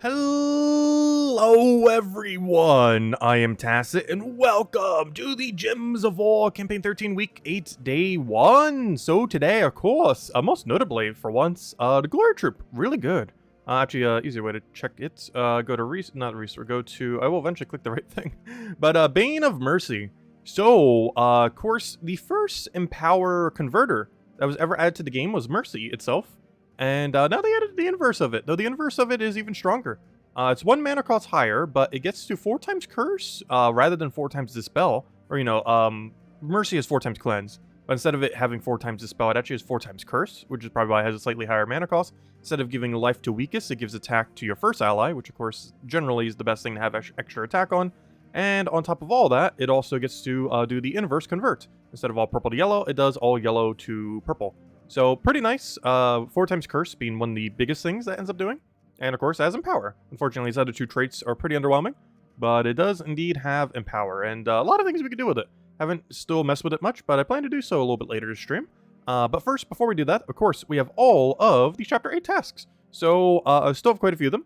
Hello everyone, I am Tacit and welcome to the Gems of War Campaign 13 Week 8 Day 1. So today, of course, most notably for once, the Glory Troop, really good. Actually, easier way to check it, go to go to, I will eventually click the right thing, but Bane of Mercy. So, of course, the first Empower Converter that was ever added to the game was Mercy itself. And now they added the inverse of it, though the inverse of it is even stronger. It's 1 mana cost higher, but it gets to 4 times Curse rather than 4 times Dispel. Or, Mercy is 4 times Cleanse. But instead of it having 4 times Dispel, it actually has 4 times Curse, which is probably why it has a slightly higher mana cost. Instead of giving life to weakest, it gives attack to your first ally, which of course generally is the best thing to have extra attack on. And on top of all that, it also gets to do the inverse convert. Instead of all purple to yellow, it does all yellow to purple. So pretty nice, 4 times Curse being one of the biggest things that ends up doing. And of course, as Empower. Unfortunately, these other 2 traits are pretty underwhelming, but it does indeed have Empower, and a lot of things we can do with it. Haven't still messed with it much, but I plan to do so a little bit later this stream. But first, before we do that, of course, we have all of the Chapter 8 tasks. So, I still have quite a few of them.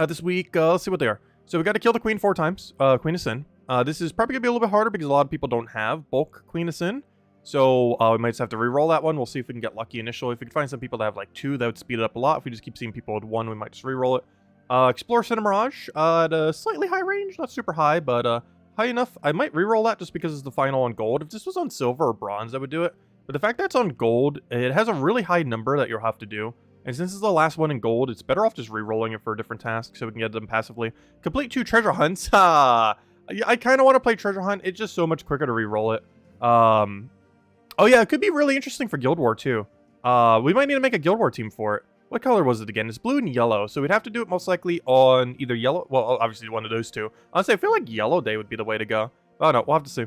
This week, let's see what they are. So we got to kill the Queen 4 times, Queen of Sin. This is probably going to be a little bit harder because a lot of people don't have bulk Queen of Sin. So we might just have to re-roll that one. We'll see if we can get lucky initially. If we can find some people that have like 2, that would speed it up a lot. If we just keep seeing people with 1, we might just re-roll it. Explore Cinemirage at a slightly high range. Not super high, but high enough. I might re-roll that just because it's the final on gold. If this was on silver or bronze, I would do it. But the fact that it's on gold, it has a really high number that you'll have to do. And since it's the last one in gold, it's better off just re-rolling it for a different task so we can get them passively. Complete 2 treasure hunts. I kind of want to play treasure hunt. It's just so much quicker to re-roll it. Oh yeah, it could be really interesting for Guild War too. We might need to make a Guild War team for it. What color was it again? It's blue and yellow, so we'd have to do it most likely on either yellow, well, obviously one of those 2. Honestly, I feel like Yellow Day would be the way to go. Oh no, we'll have to see.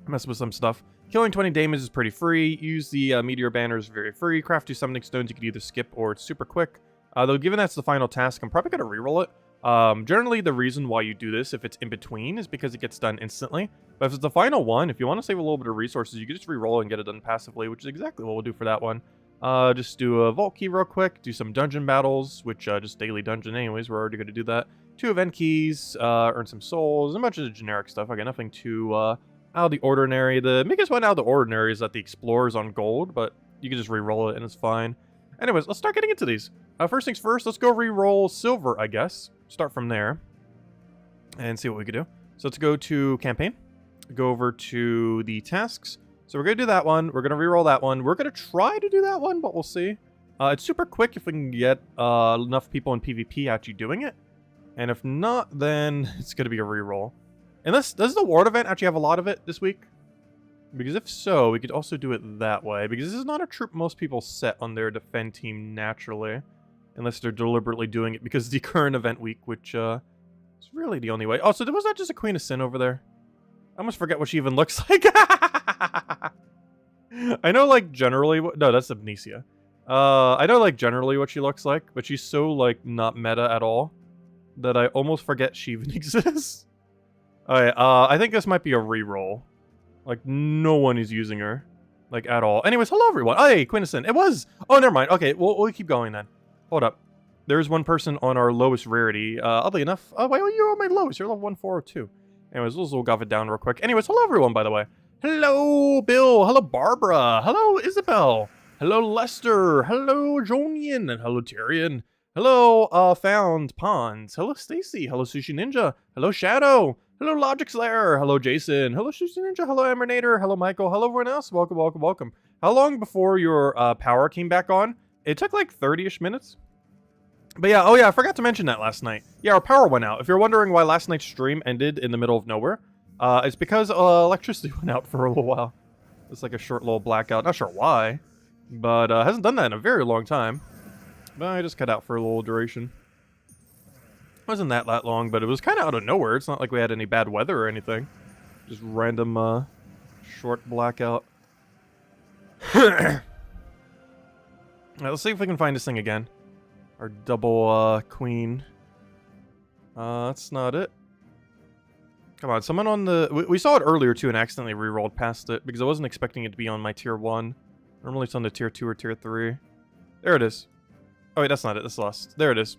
Mess with some stuff. Killing 20 damage is pretty free. Use the meteor banners very free. Craft 2 summoning stones you can either skip or it's super quick. Though given that's the final task, I'm probably going to reroll it. Generally, the reason why you do this, if it's in between, is because it gets done instantly. But if it's the final one, if you want to save a little bit of resources, you can just re-roll and get it done passively, which is exactly what we'll do for that one. Just do a vault key real quick, do some dungeon battles, which just daily dungeon anyways, we're already going to do that. 2 event keys, earn some souls, a bunch of the generic stuff. I got nothing too out of the ordinary. The biggest one out of the ordinary is that the Explorer's on gold, but you can just re-roll it and it's fine. Anyways, let's start getting into these. First things first, let's go re-roll silver, I guess. Start from there and see what we can do. So let's go to campaign, go over to the tasks. So we're going to do that one. We're going to reroll that one. We're going to try to do that one, but we'll see. It's super quick if we can get enough people in PvP actually doing it. And if not, then it's going to be a reroll. Unless, does the Ward event actually have a lot of it this week? Because if so, we could also do it that way. Because this is not a troop most people set on their defend team naturally. Unless they're deliberately doing it because the current event week, which is really the only way. Oh, so was that just a Queen of Sin over there? I almost forget what she even looks like. I know, like, generally... No, that's Amnesia. I know, like, generally what she looks like, but she's so, like, not meta at all that I almost forget she even exists. Alright, I think this might be a reroll. Like, no one is using her. Like, at all. Anyways, hello, everyone. Oh, hey, Queen of Sin. It was... Oh, never mind. Okay, we'll keep going then. Hold up. There's one person on our lowest rarity. Oddly enough... Oh, wait, you're on my lowest. You're level 1402. Anyways, we'll golf it down real quick. Anyways, hello, everyone, by the way. Hello, Bill. Hello, Barbara. Hello, Isabel. Hello, Lester. Hello, Jonian. And hello, Tyrion. Hello, Found Ponds. Hello, Stacy. Hello, Sushi Ninja. Hello, Shadow. Hello, Logic Slayer. Hello, Jason. Hello, Sushi Ninja. Hello, Emernator. Hello, Michael. Hello, everyone else. Welcome, welcome, welcome. How long before your power came back on? It took like 30-ish minutes. But yeah, oh yeah, I forgot to mention that last night. Yeah, our power went out. If you're wondering why last night's stream ended in the middle of nowhere, it's because electricity went out for a little while. It's like a short little blackout. Not sure why, but hasn't done that in a very long time. But I just cut out for a little duration. Wasn't that long, but it was kind of out of nowhere. It's not like we had any bad weather or anything. Just random short blackout. Let's see if we can find this thing again. Our double queen. That's not it. Come on, someone on the... We saw it earlier too and accidentally re-rolled past it because I wasn't expecting it to be on my tier 1. Normally it's on the tier 2 or tier 3. There it is. Oh wait, that's not it. That's lost. There it is.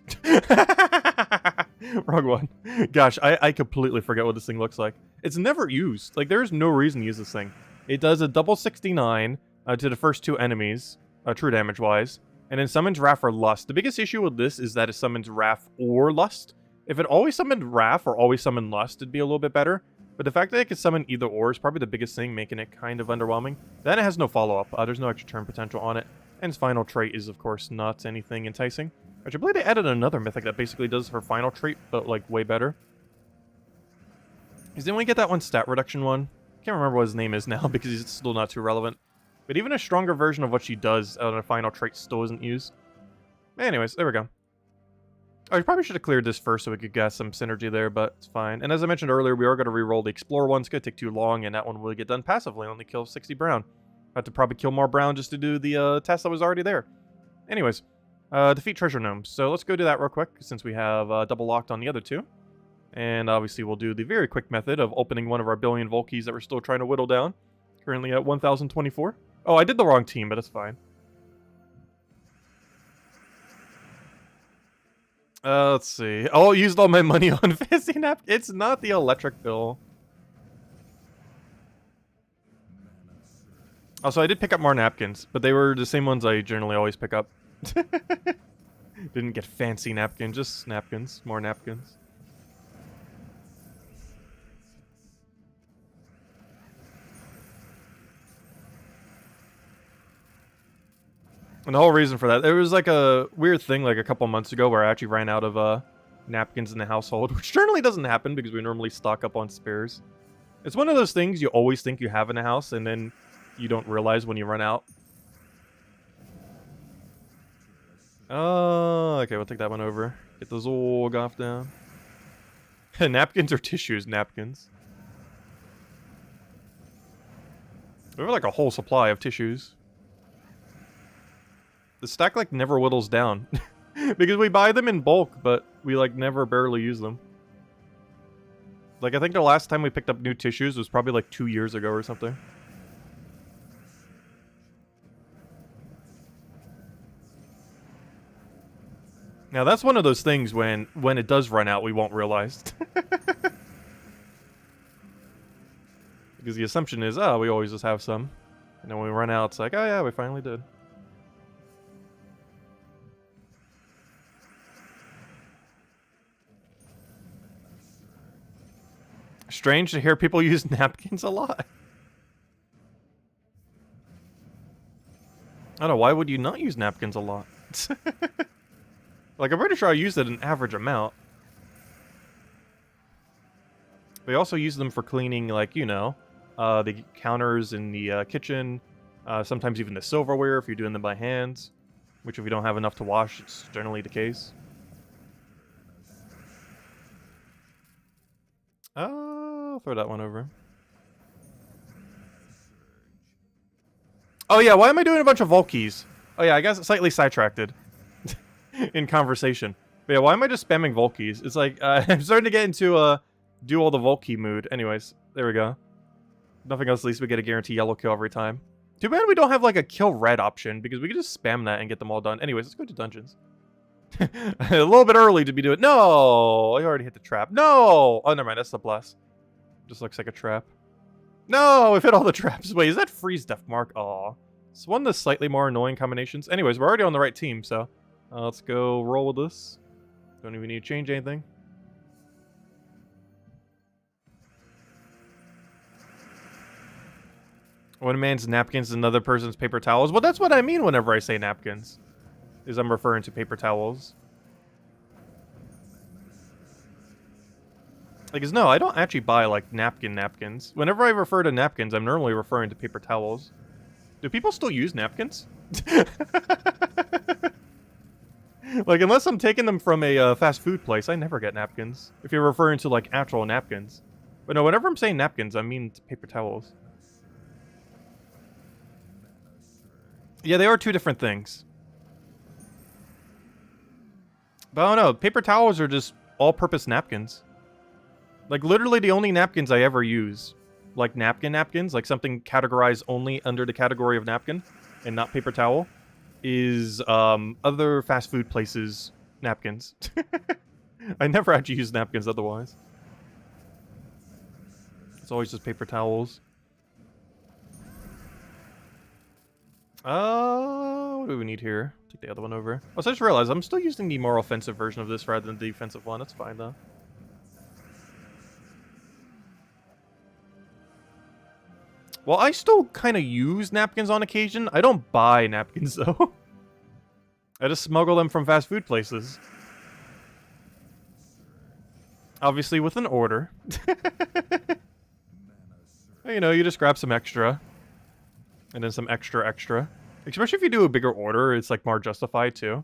Wrong one. Gosh, I completely forget what this thing looks like. It's never used. Like, there's no reason to use this thing. It does a double 69 to the first two enemies, true damage-wise, and then summons Wrath or Lust. The biggest issue with this is that it summons Wrath or Lust. If it always summoned Wrath or always summoned Lust, it'd be a little bit better. But the fact that it can summon either or is probably the biggest thing, making it kind of underwhelming. Then it has no follow-up. There's no extra turn potential on it. And its final trait is, of course, not anything enticing. Which I believe they added another mythic that basically does her final trait, but, like, way better. Didn't we get that one stat reduction one? Can't remember what his name is now, because he's still not too relevant. But even a stronger version of what she does on her final trait still isn't used. Anyways, there we go. I probably should have cleared this first so we could get some synergy there, but it's fine. And as I mentioned earlier, we are going to re-roll the Explorer one. It's going to take too long, and that one will get done passively. Only kill 60 Brown. I have to probably kill more Brown just to do the test that was already there. Anyways. Defeat treasure gnomes. So let's go do that real quick, since we have double locked on the other two. And obviously we'll do the very quick method of opening one of our billion Volkies that we're still trying to whittle down. Currently at 1,024. Oh, I did the wrong team, but it's fine. Let's see. Oh, I used all my money on fancy napkins. It's not the electric bill. Also, I did pick up more napkins, but they were the same ones I generally always pick up. Didn't get fancy napkins, just napkins. More napkins. And the whole reason for that, there was like a weird thing like a couple months ago where I actually ran out of napkins in the household, which generally doesn't happen because we normally stock up on spares. It's one of those things you always think you have in a house and then you don't realize when you run out. Oh, okay, we'll take that one over. Get the Zorg off down. Napkins or tissues? Napkins. We have like a whole supply of tissues. The stack like never whittles down. Because we buy them in bulk, but we like never barely use them. Like I think the last time we picked up new tissues was probably like 2 years ago or something. Now that's one of those things when it does run out, we won't realize. Because the assumption is, oh, we always just have some. And then when we run out, it's like, oh yeah, we finally did. Strange to hear people use napkins a lot. I don't know, why would you not use napkins a lot? Like, I'm pretty sure I used it an average amount. We also use them for cleaning, like, you know, the counters in the kitchen. Sometimes even the silverware if you're doing them by hands. Which if you don't have enough to wash, it's generally the case. I'll throw that one over. Oh yeah, why am I doing a bunch of Volkies? Oh yeah, I guess slightly sidetracked in conversation. But yeah, why am I just spamming Volkies? It's like, I'm starting to get into do all the Volky mood. Anyways, there we go. Nothing else, at least we get a guaranteed yellow kill every time. Too bad we don't have like a kill red option, because we can just spam that and get them all done. Anyways, let's go to dungeons. A little bit early to be doing. No, I already hit the trap. No! Oh, never mind, that's the bless. Just looks like a trap. No, we've hit all the traps. Wait, is that freeze death mark? Aw. It's one of the slightly more annoying combinations. Anyways, we're already on the right team, so let's go roll with this. Don't even need to change anything. One man's napkins, another person's paper towels. Well, that's what I mean whenever I say napkins. Is I'm referring to paper towels. Because no, I don't actually buy, like, napkins. Whenever I refer to napkins, I'm normally referring to paper towels. Do people still use napkins? Like, unless I'm taking them from a fast food place, I never get napkins. If you're referring to, like, actual napkins. But no, whenever I'm saying napkins, I mean paper towels. Yeah, they are two different things. But I don't know, paper towels are just all-purpose napkins. Like, literally the only napkins I ever use, like napkins, like something categorized only under the category of napkin, and not paper towel, is other fast food places' napkins. I never actually use napkins otherwise. It's always just paper towels. What do we need here? Take the other one over. Oh, so I just realized I'm still using the more offensive version of this rather than the defensive one. That's fine, though. Well, I still kind of use napkins on occasion. I don't buy napkins, though. I just smuggle them from fast food places. Obviously with an order. You know, you just grab some extra. And then some extra. Especially if you do a bigger order, it's like more justified too.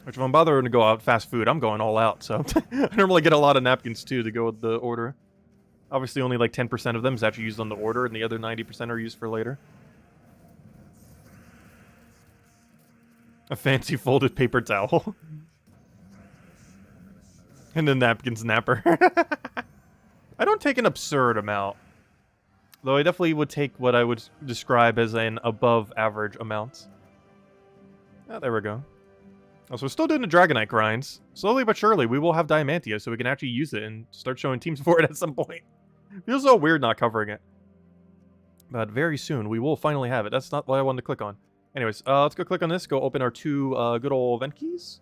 Which if I'm bothering to go out fast food, I'm going all out, so I normally get a lot of napkins too to go with the order. Obviously only like 10% of them is actually used on the order, and the other 90% are used for later. A fancy folded paper towel. And a napkin snapper. I don't take an absurd amount. Though I definitely would take what I would describe as an above average amount. Ah, there we go. Also, we're still doing the Dragonite grinds. Slowly but surely, we will have Diamantia, so we can actually use it and start showing teams for it at some point. Feels so weird not covering it. But very soon, we will finally have it. That's not what I wanted to click on. Anyways, let's go click on this, go open our two good old event keys.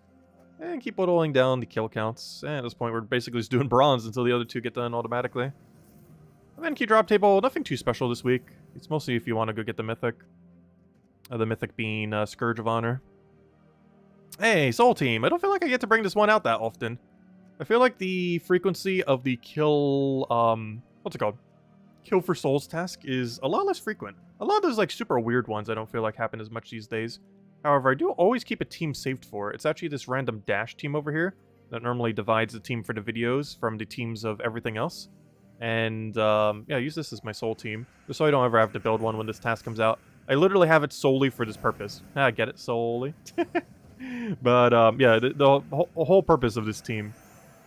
And keep whittling down the kill counts. And at this point, we're basically just doing bronze until the other two get done automatically. Event key drop table, nothing too special this week. It's mostly if you want to go get the mythic. The mythic being Scourge of Honor. Hey, Soul Team. I don't feel like I get to bring this one out that often. I feel like the frequency of the kill, what's it called? Kill for Souls task is a lot less frequent. A lot of those, like, super weird ones I don't feel like happen as much these days. However, I do always keep a team saved for. It's actually this random dash team over here that normally divides the team for the videos from the teams of everything else. And, yeah, I use this as my soul team, just so I don't ever have to build one when this task comes out. I literally have it solely for this purpose. I get it, solely. But, yeah, the whole purpose of this team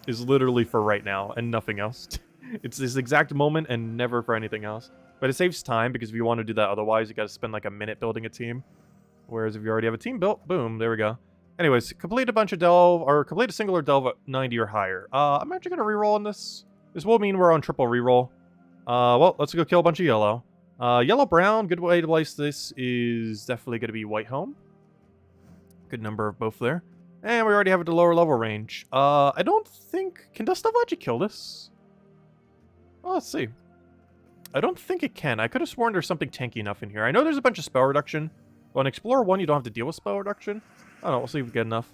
is literally for right now and nothing else. It's this exact moment and never for anything else. But it saves time, because if you want to do that otherwise, you gotta spend like a minute building a team. Whereas if you already have a team built, boom, there we go. Anyways, complete a bunch of delve, or complete a singular delve at 90 or higher. I'm actually gonna reroll on this. This will mean we're on triple reroll. Well, let's go kill a bunch of yellow. Yellow-brown, good way to place this is definitely gonna be white home. Good number of both there. And we already have it to lower level range. I don't think... Can Dust Devil actually kill this? Well, let's see. I don't think it can. I could have sworn there's something tanky enough in here. I know there's a bunch of spell reduction. But on Explorer 1, you don't have to deal with spell reduction. I don't know. We'll see if we get enough.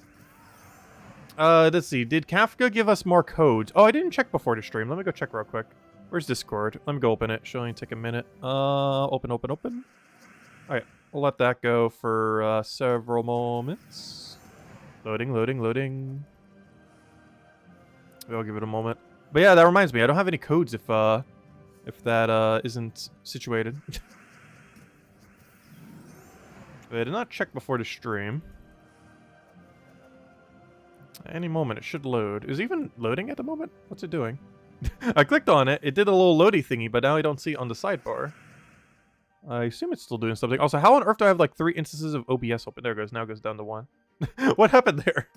Let's see. Did Kafka give us more codes? Oh, I didn't check before the stream. Let me go check real quick. Where's Discord? Let me go open it. Should only take a minute. Open. Alright. We'll let that go for several moments. Loading. We'll give it a moment. But yeah, that reminds me. I don't have any codes if that isn't situated. I did not check before the stream. Any moment, it should load. Is it even loading at the moment? What's it doing? I clicked on it. It did a little loady thingy, but now I don't see it on the sidebar. I assume it's still doing something. Also, how on earth do I have like 3 instances of OBS open? There it goes. Now it goes down to 1. What happened there?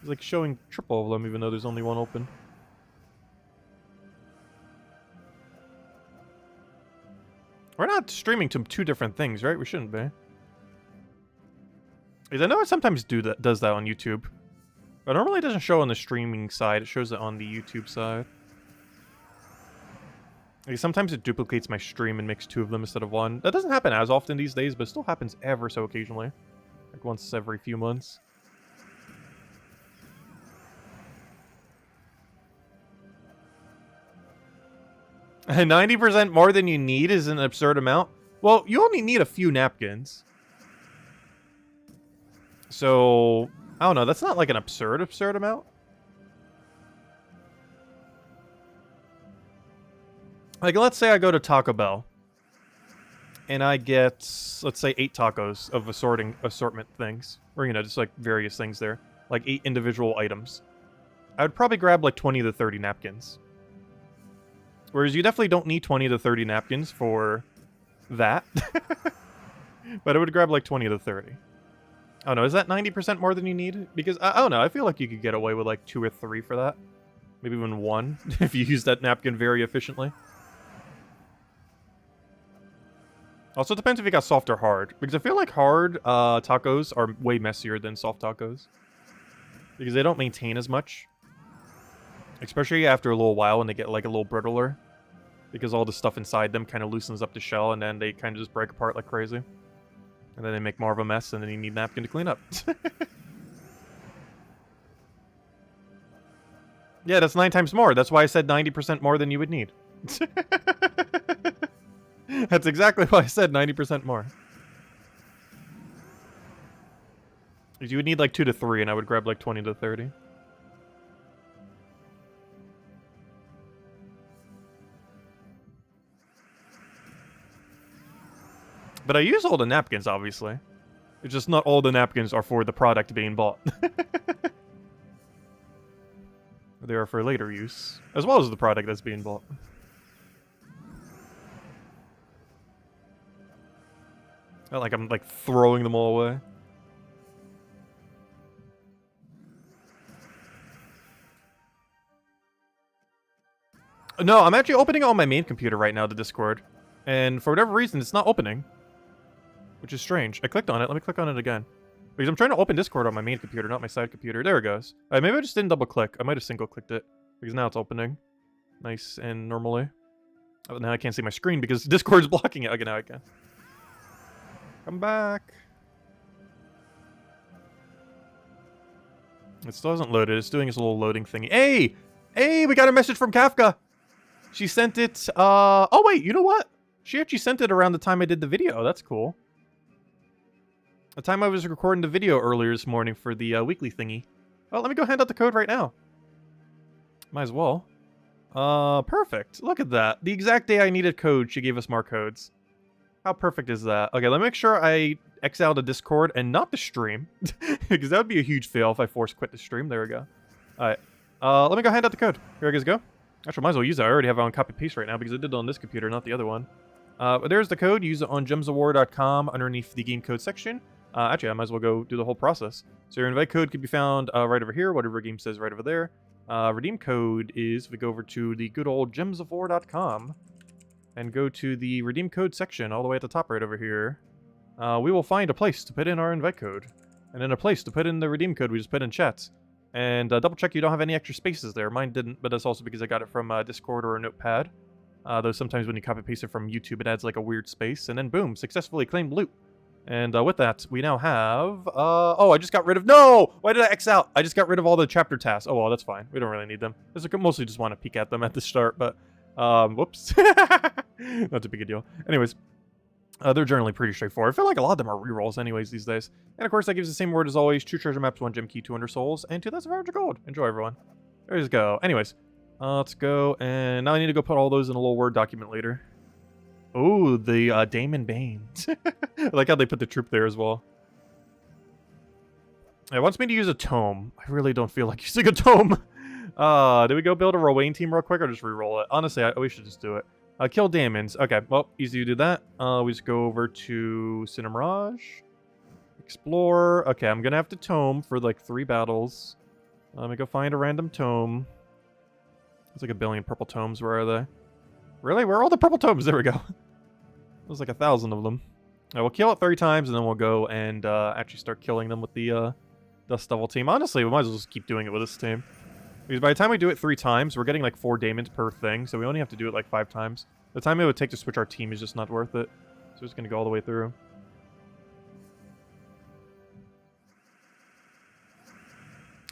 It's like showing triple of them, even though there's only 1 open. We're not streaming to 2 different things, right? We shouldn't be. Because I know it sometimes does that on YouTube. But normally it doesn't show on the streaming side. It shows it on the YouTube side. Like sometimes it duplicates my stream and makes 2 of them instead of 1. That doesn't happen as often these days, but it still happens ever so occasionally. Like once every few months. And 90% more than you need is an absurd amount. Well, you only need a few napkins. So, I don't know. That's not like an absurd amount. Like, let's say I go to Taco Bell. And I get, let's say, 8 tacos of assortment things. Or, you know, just like various things there. Like 8 individual items. I would probably grab like 20 to 30 napkins. Whereas you definitely don't need 20 to 30 napkins for that. But I would grab like 20 to 30. Oh no, is that 90% more than you need? Because I don't know, I feel like you could get away with like 2 or 3 for that. Maybe even 1 if you use that napkin very efficiently. Also, it depends if you got soft or hard. Because I feel like hard tacos are way messier than soft tacos. Because they don't maintain as much. Especially after a little while when they get like a little brittler. Because all the stuff inside them kind of loosens up the shell and then they kind of just break apart like crazy. And then they make more of a mess and then you need a napkin to clean up. Yeah, that's 9 times more. That's why I said 90% more than you would need. That's exactly why I said 90% more. You would need like 2 to 3 and I would grab like 20 to 30. But I use all the napkins, obviously. It's just not all the napkins are for the product being bought. They are for later use, as well as the product that's being bought. Not like I'm like throwing them all away. No, I'm actually opening it on my main computer right now, the Discord. And for whatever reason, it's not opening. Which is strange. I clicked on it. Let me click on it again. Because I'm trying to open Discord on my main computer, not my side computer. There it goes. Maybe I just didn't double click. I might have single clicked it. Because now it's opening. Nice and normally. Oh, now I can't see my screen because Discord's blocking it. Okay, now I can. Come back. It still hasn't loaded. It's doing its little loading thingy. Hey! Hey, we got a message from Kafka! She sent it, oh wait, you know what? She actually sent it around the time I did the video. That's cool. The time I was recording the video earlier this morning for the weekly thingy. Well, let me go hand out the code right now. Might as well. Perfect. Look at that. The exact day I needed code, she gave us more codes. How perfect is that? Okay, let me make sure I X out of Discord and not the stream. Because that would be a huge fail if I force quit the stream. There we go. Alright. Let me go hand out the code. Here I guys go. Actually, might as well use it. I already have it on copy paste right now because I did it on this computer, not the other one. But there's the code. Use it on gemsofwar.com underneath the game code section. Actually, I might as well go do the whole process. So your invite code can be found right over here, whatever game says right over there. Redeem code is, if we go over to the good old gemsofwar.com and go to the redeem code section all the way at the top right over here, we will find a place to put in our invite code. And then a place to put in the redeem code we just put in chats. And double check you don't have any extra spaces there. Mine didn't, but that's also because I got it from Discord or a notepad. Though sometimes when you copy paste it from YouTube, it adds like a weird space. And then boom, successfully claimed loot. And with that, we now have... oh, I just got rid of... No! Why did I X out? I just got rid of all the chapter tasks. Oh, well, that's fine. We don't really need them. I mostly just want to peek at them at the start, but... whoops. Not too big a deal. Anyways, they're generally pretty straightforward. I feel like a lot of them are rerolls anyways these days. And of course, that gives the same word as always. 2 treasure maps, 1 gem key, 200 souls, and 2,500 gold. Enjoy, everyone. There you go. Anyways, let's go. And now I need to go put all those in a little Word document later. Oh, the Damon Bane. I like how they put the troop there as well. It wants me to use a tome. I really don't feel like using a tome. Do we go build a Rowan team real quick or just reroll it? Honestly, we should just do it. Kill Damons. Okay, well, easy to do that. We just go over to Cinemirage. Explore. Okay, I'm gonna have to tome for like 3 battles. Let me go find a random tome. There's like a billion purple tomes. Where are they? Really? Where are all the purple tomes? There we go. There's like 1,000 of them. We'll kill it 30 times and then we'll go and actually start killing them with the Dust Devil team. Honestly, we might as well just keep doing it with this team. Because by the time we do it 3 times, we're getting like 4 Daemons per thing, so we only have to do it like 5 times. The time it would take to switch our team is just not worth it. So we're just going to go all the way through.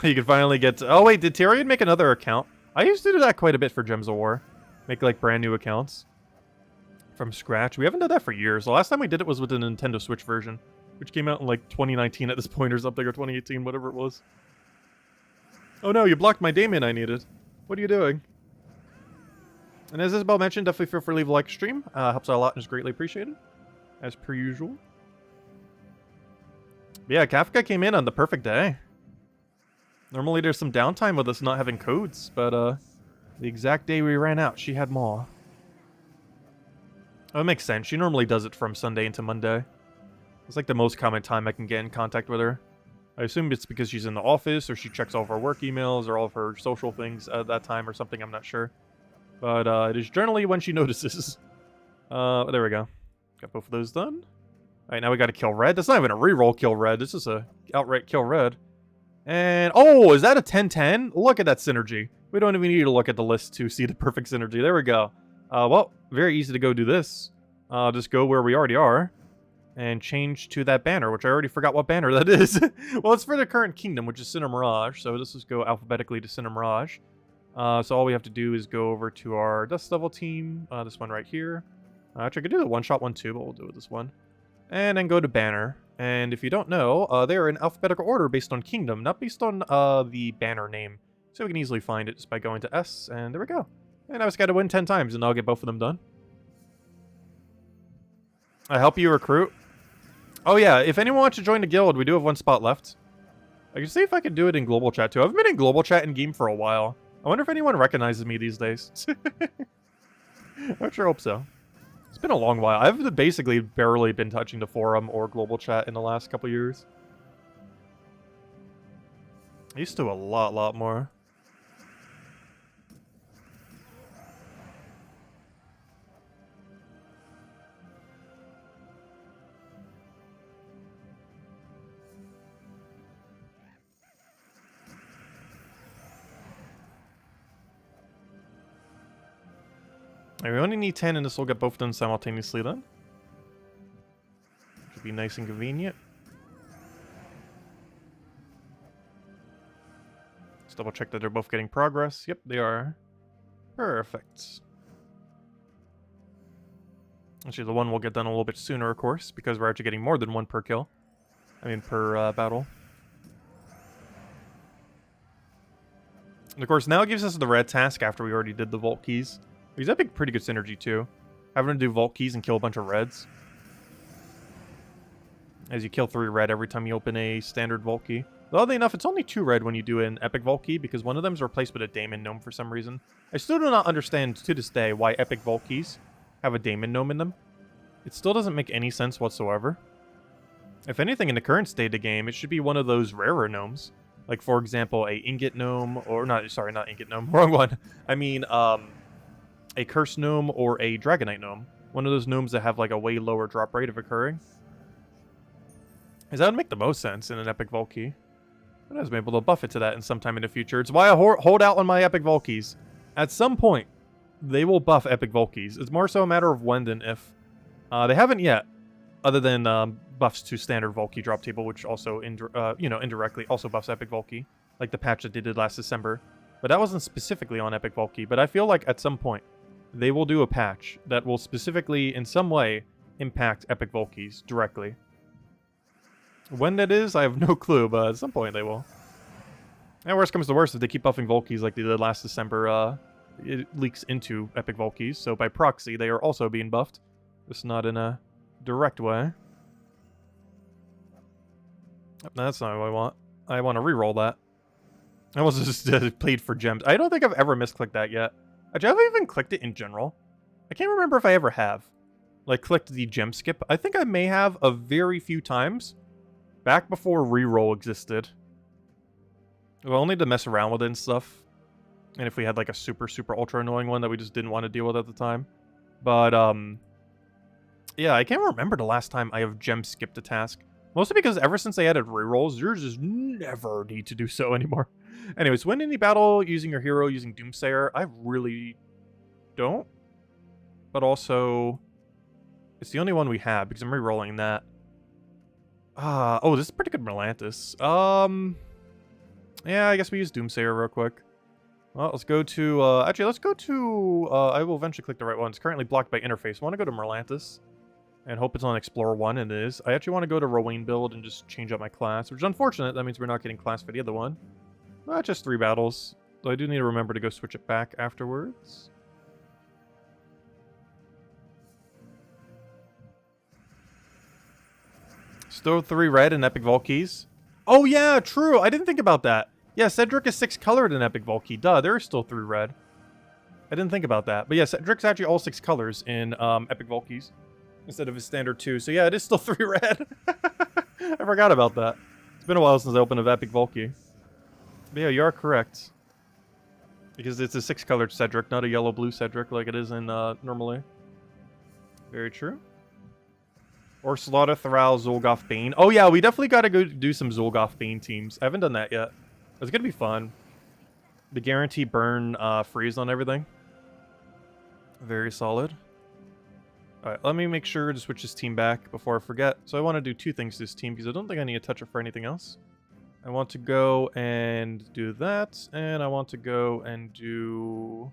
You can finally get... Oh wait, did Tyrion make another account? I used to do that quite a bit for Gems of War. Make like brand new accounts. From scratch. We haven't done that for years. The last time we did it was with the Nintendo Switch version. Which came out in like 2019 at this point or something, or 2018, whatever it was. Oh no, you blocked my Daemon I needed. What are you doing? And as Isabel mentioned, definitely feel free to leave a like stream. Helps out a lot and is greatly appreciated. As per usual. But yeah, Kafka came in on the perfect day. Normally there's some downtime with us not having codes, but the exact day we ran out, she had more. Oh, it makes sense. She normally does it from Sunday into Monday. It's like the most common time I can get in contact with her. I assume it's because she's in the office, or she checks all of her work emails, or all of her social things at that time, or something, I'm not sure. But it is generally when she notices. There we go. Got both of those done. Alright, now we gotta kill red. That's not even a reroll kill red. This is a outright kill red. And, oh, is that a 10-10? Look at that synergy. We don't even need to look at the list to see the perfect synergy. There we go. Well, very easy to go do this. Just go where we already are. And change to that banner, which I already forgot what banner that is. Well, it's for the current kingdom, which is Sinner Mirage. So let's just go alphabetically to Sinner Mirage. So all we have to do is go over to our Dust Devil team. This one right here. Actually, I could do the one-shot one too, but we'll do it this one. And then go to banner. And if you don't know, they are in alphabetical order based on kingdom, not based on the banner name. So we can easily find it just by going to S, and there we go. And I just got to win 10 times, and I'll get both of them done. I help you recruit. Oh yeah, if anyone wants to join the guild, we do have one spot left. I can see if I can do it in global chat too. I haven't been in global chat in game for a while. I wonder if anyone recognizes me these days. I sure hope so. It's been a long while. I've basically barely been touching the forum or global chat in the last couple years. I used to a lot more. We only need 10, and this will get both done simultaneously then. Should be nice and convenient. Let's double check that they're both getting progress. Yep, they are. Perfect. Actually, the one will get done a little bit sooner, of course, because we're actually getting more than one per kill. I mean, per battle. And of course, now it gives us the red task after we already did the vault keys. Because that'd be pretty good synergy, too. Having to do vault keys and kill a bunch of reds. As you kill 3 red every time you open a standard vault key. Oddly enough, it's only 2 red when you do an epic vault key, because one of them is replaced with a Daemon Gnome for some reason. I still do not understand, to this day, why epic vault keys have a Daemon Gnome in them. It still doesn't make any sense whatsoever. If anything, in the current state of the game, it should be one of those rarer gnomes. Like, for example, a Ingot Gnome, or not, sorry, not Ingot Gnome, wrong one. I mean, a Curse Gnome or a Dragonite Gnome. One of those gnomes that have like a way lower drop rate of occurring. Because that would make the most sense in an Epic Vault Key. But I was able to buff it to that in some time in the future. It's why I hold out on my Epic Vault Keys. At some point, they will buff Epic Vault Keys. It's more so a matter of when than if. They haven't yet, other than buffs to standard Vault Key drop table, which also, indirectly also buffs Epic Vault Key. Like the patch that they did last December. But that wasn't specifically on Epic Vault Key. But I feel like at some point, they will do a patch that will specifically, in some way, impact Epic Vault Keys directly. When that is, I have no clue, but at some point they will. And worst comes to worst, if they keep buffing Vault Keys like they did last December, it leaks into Epic Vault Keys, so by proxy, they are also being buffed. Just not in a direct way. That's not what I want. I want to reroll that. I almost just played for gems. I don't think I've ever misclicked that yet. Actually, have I even clicked it in general? I can't remember if I ever have. Like, clicked the gem skip. I think I may have a very few times. Back before reroll existed. Well, only to mess around with it and stuff. And if we had, like, a super ultra annoying one that we just didn't want to deal with at the time. But, yeah, I can't remember the last time I have gem skipped a task. Mostly because ever since they added rerolls, you just never need to do so anymore. Anyways, win any battle using your hero using Doomsayer. I really don't. But also, it's the only one we have because I'm rerolling that. Oh, this is pretty good Merlantis. Yeah, I guess we use Doomsayer real quick. Well, let's go to, actually, let's go to, I will eventually click the right one. It's currently blocked by interface. I want to go to Merlantis. And hope it's on Explorer 1, and it is. I actually want to go to Rowan build and just change up my class, which is unfortunate. That means we're not getting class for the other one. Just 3 battles. So I do need to remember to go switch it back afterwards. Still 3 red in Epic Vault Keys. Oh yeah, true. I didn't think about that. Yeah, Cedric is 6 colored in Epic Vault Key. Duh, there are still 3 red. I didn't think about that. But yeah, Cedric's actually all 6 colors in Epic Vault Keys. instead of a standard 2. So yeah, it is still 3 red. I forgot about that. It's been a while since I opened a Vapic Volky. But yeah, you are correct. Because it's a 6-colored Cedric, not a yellow-blue Cedric like it is in normally. Very true. Or Slaughter, Thrall, Zolgoth, Bane. Oh yeah, we definitely gotta go do some Zolgoth, Bane teams. I haven't done that yet. It's gonna be fun. The guarantee burn freeze on everything. Very solid. Alright, let me make sure to switch this team back before I forget. So I want to do 2 things to this team, because I don't think I need to touch it for anything else. I want to go and do that, and I want to go and do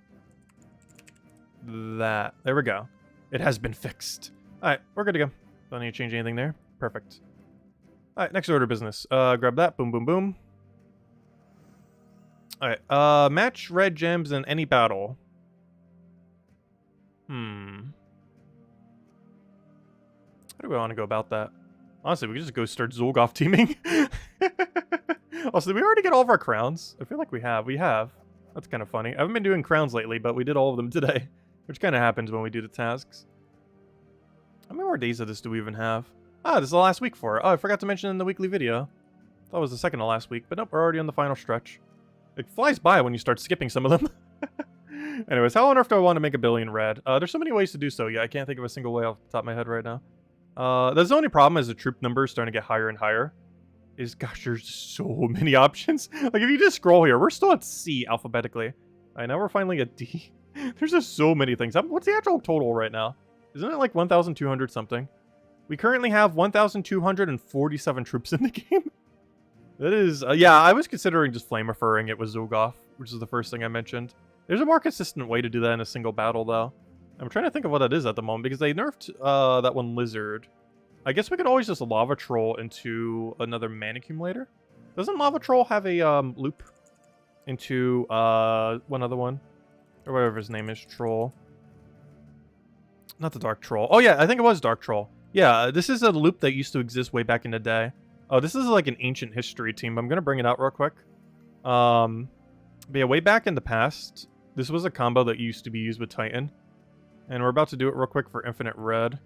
that. There we go. It has been fixed. Alright, we're good to go. Don't need to change anything there. Perfect. Alright, next order of business. Grab that. Boom, boom, boom. Alright, match red gems in any battle. How do we want to go about that? Honestly, we could just go start Zolgoth teaming. Also, did we already get all of our crowns? I feel like we have. We have. That's kind of funny. I haven't been doing crowns lately, but we did all of them today. Which kind of happens when we do the tasks. How many more days of this do we even have? Ah, this is the last week for it. Oh, I forgot to mention in the weekly video. Thought it was the second to last week, but nope, we're already on the final stretch. It flies by when you start skipping some of them. Anyways, how on earth do I want to make a billion red? There's so many ways to do so. Yeah, I can't think of a single way off the top of my head right now. The only problem is the troop number is starting to get higher and higher. Gosh, there's so many options. Like, if you just scroll here, we're still at C alphabetically. Alright, now we're finally at D. There's just so many things. What's the actual total right now? Isn't it like 1,200 something? We currently have 1,247 troops in the game. That is, yeah, I was considering just flame referring it with Zolgoth, which is the first thing I mentioned. There's a more consistent way to do that in a single battle, though. I'm trying to think of what that is at the moment, because they nerfed that one lizard. I guess we could always just lava troll into another mana accumulator. Doesn't lava troll have a loop into one other one? Or whatever his name is, troll. Not the dark troll. Oh yeah, I think it was dark troll. Yeah, this is a loop that used to exist way back in the day. Oh, this is like an ancient history team. I'm gonna bring it out real quick. But yeah, way back in the past, this was a combo that used to be used with Titan. And we're about to do it real quick for Infinite Red.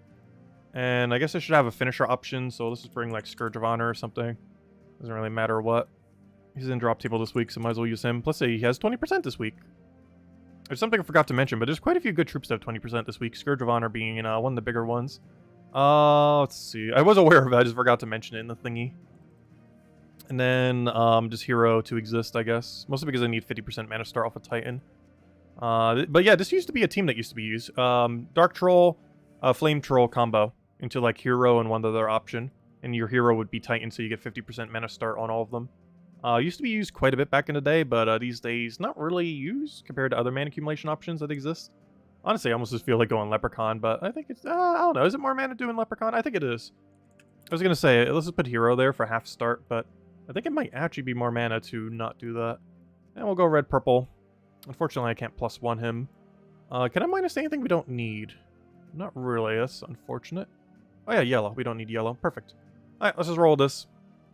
And I guess I should have a finisher option, so let's just bring like Scourge of Honor or something. Doesn't really matter what. He's in drop table this week, so might as well use him. Plus he has 20% this week. There's something I forgot to mention, but there's quite a few good troops that have 20% this week. Scourge of Honor being one of the bigger ones. Let's see. I was aware of it, I just forgot to mention it in the thingy. And then just Hero to exist, I guess. Mostly because I need 50% mana star off of Titan. But yeah, this used to be a team that used to be used. Dark Troll, Flame Troll combo into like Hero and one other option. And your Hero would be Titan, so you get 50% mana start on all of them. Used to be used quite a bit back in the day, but these days not really used compared to other mana accumulation options that exist. Honestly, I almost just feel like going Leprechaun, but I think it's, I don't know, is it more mana doing Leprechaun? I think it is. I was gonna say, let's just put Hero there for half start, but I think it might actually be more mana to not do that. And we'll go red-purple. Unfortunately, I can't +1 him. Can I minus anything we don't need? Not really, that's unfortunate. Oh yeah, yellow. We don't need yellow. Perfect. Alright, let's just roll this.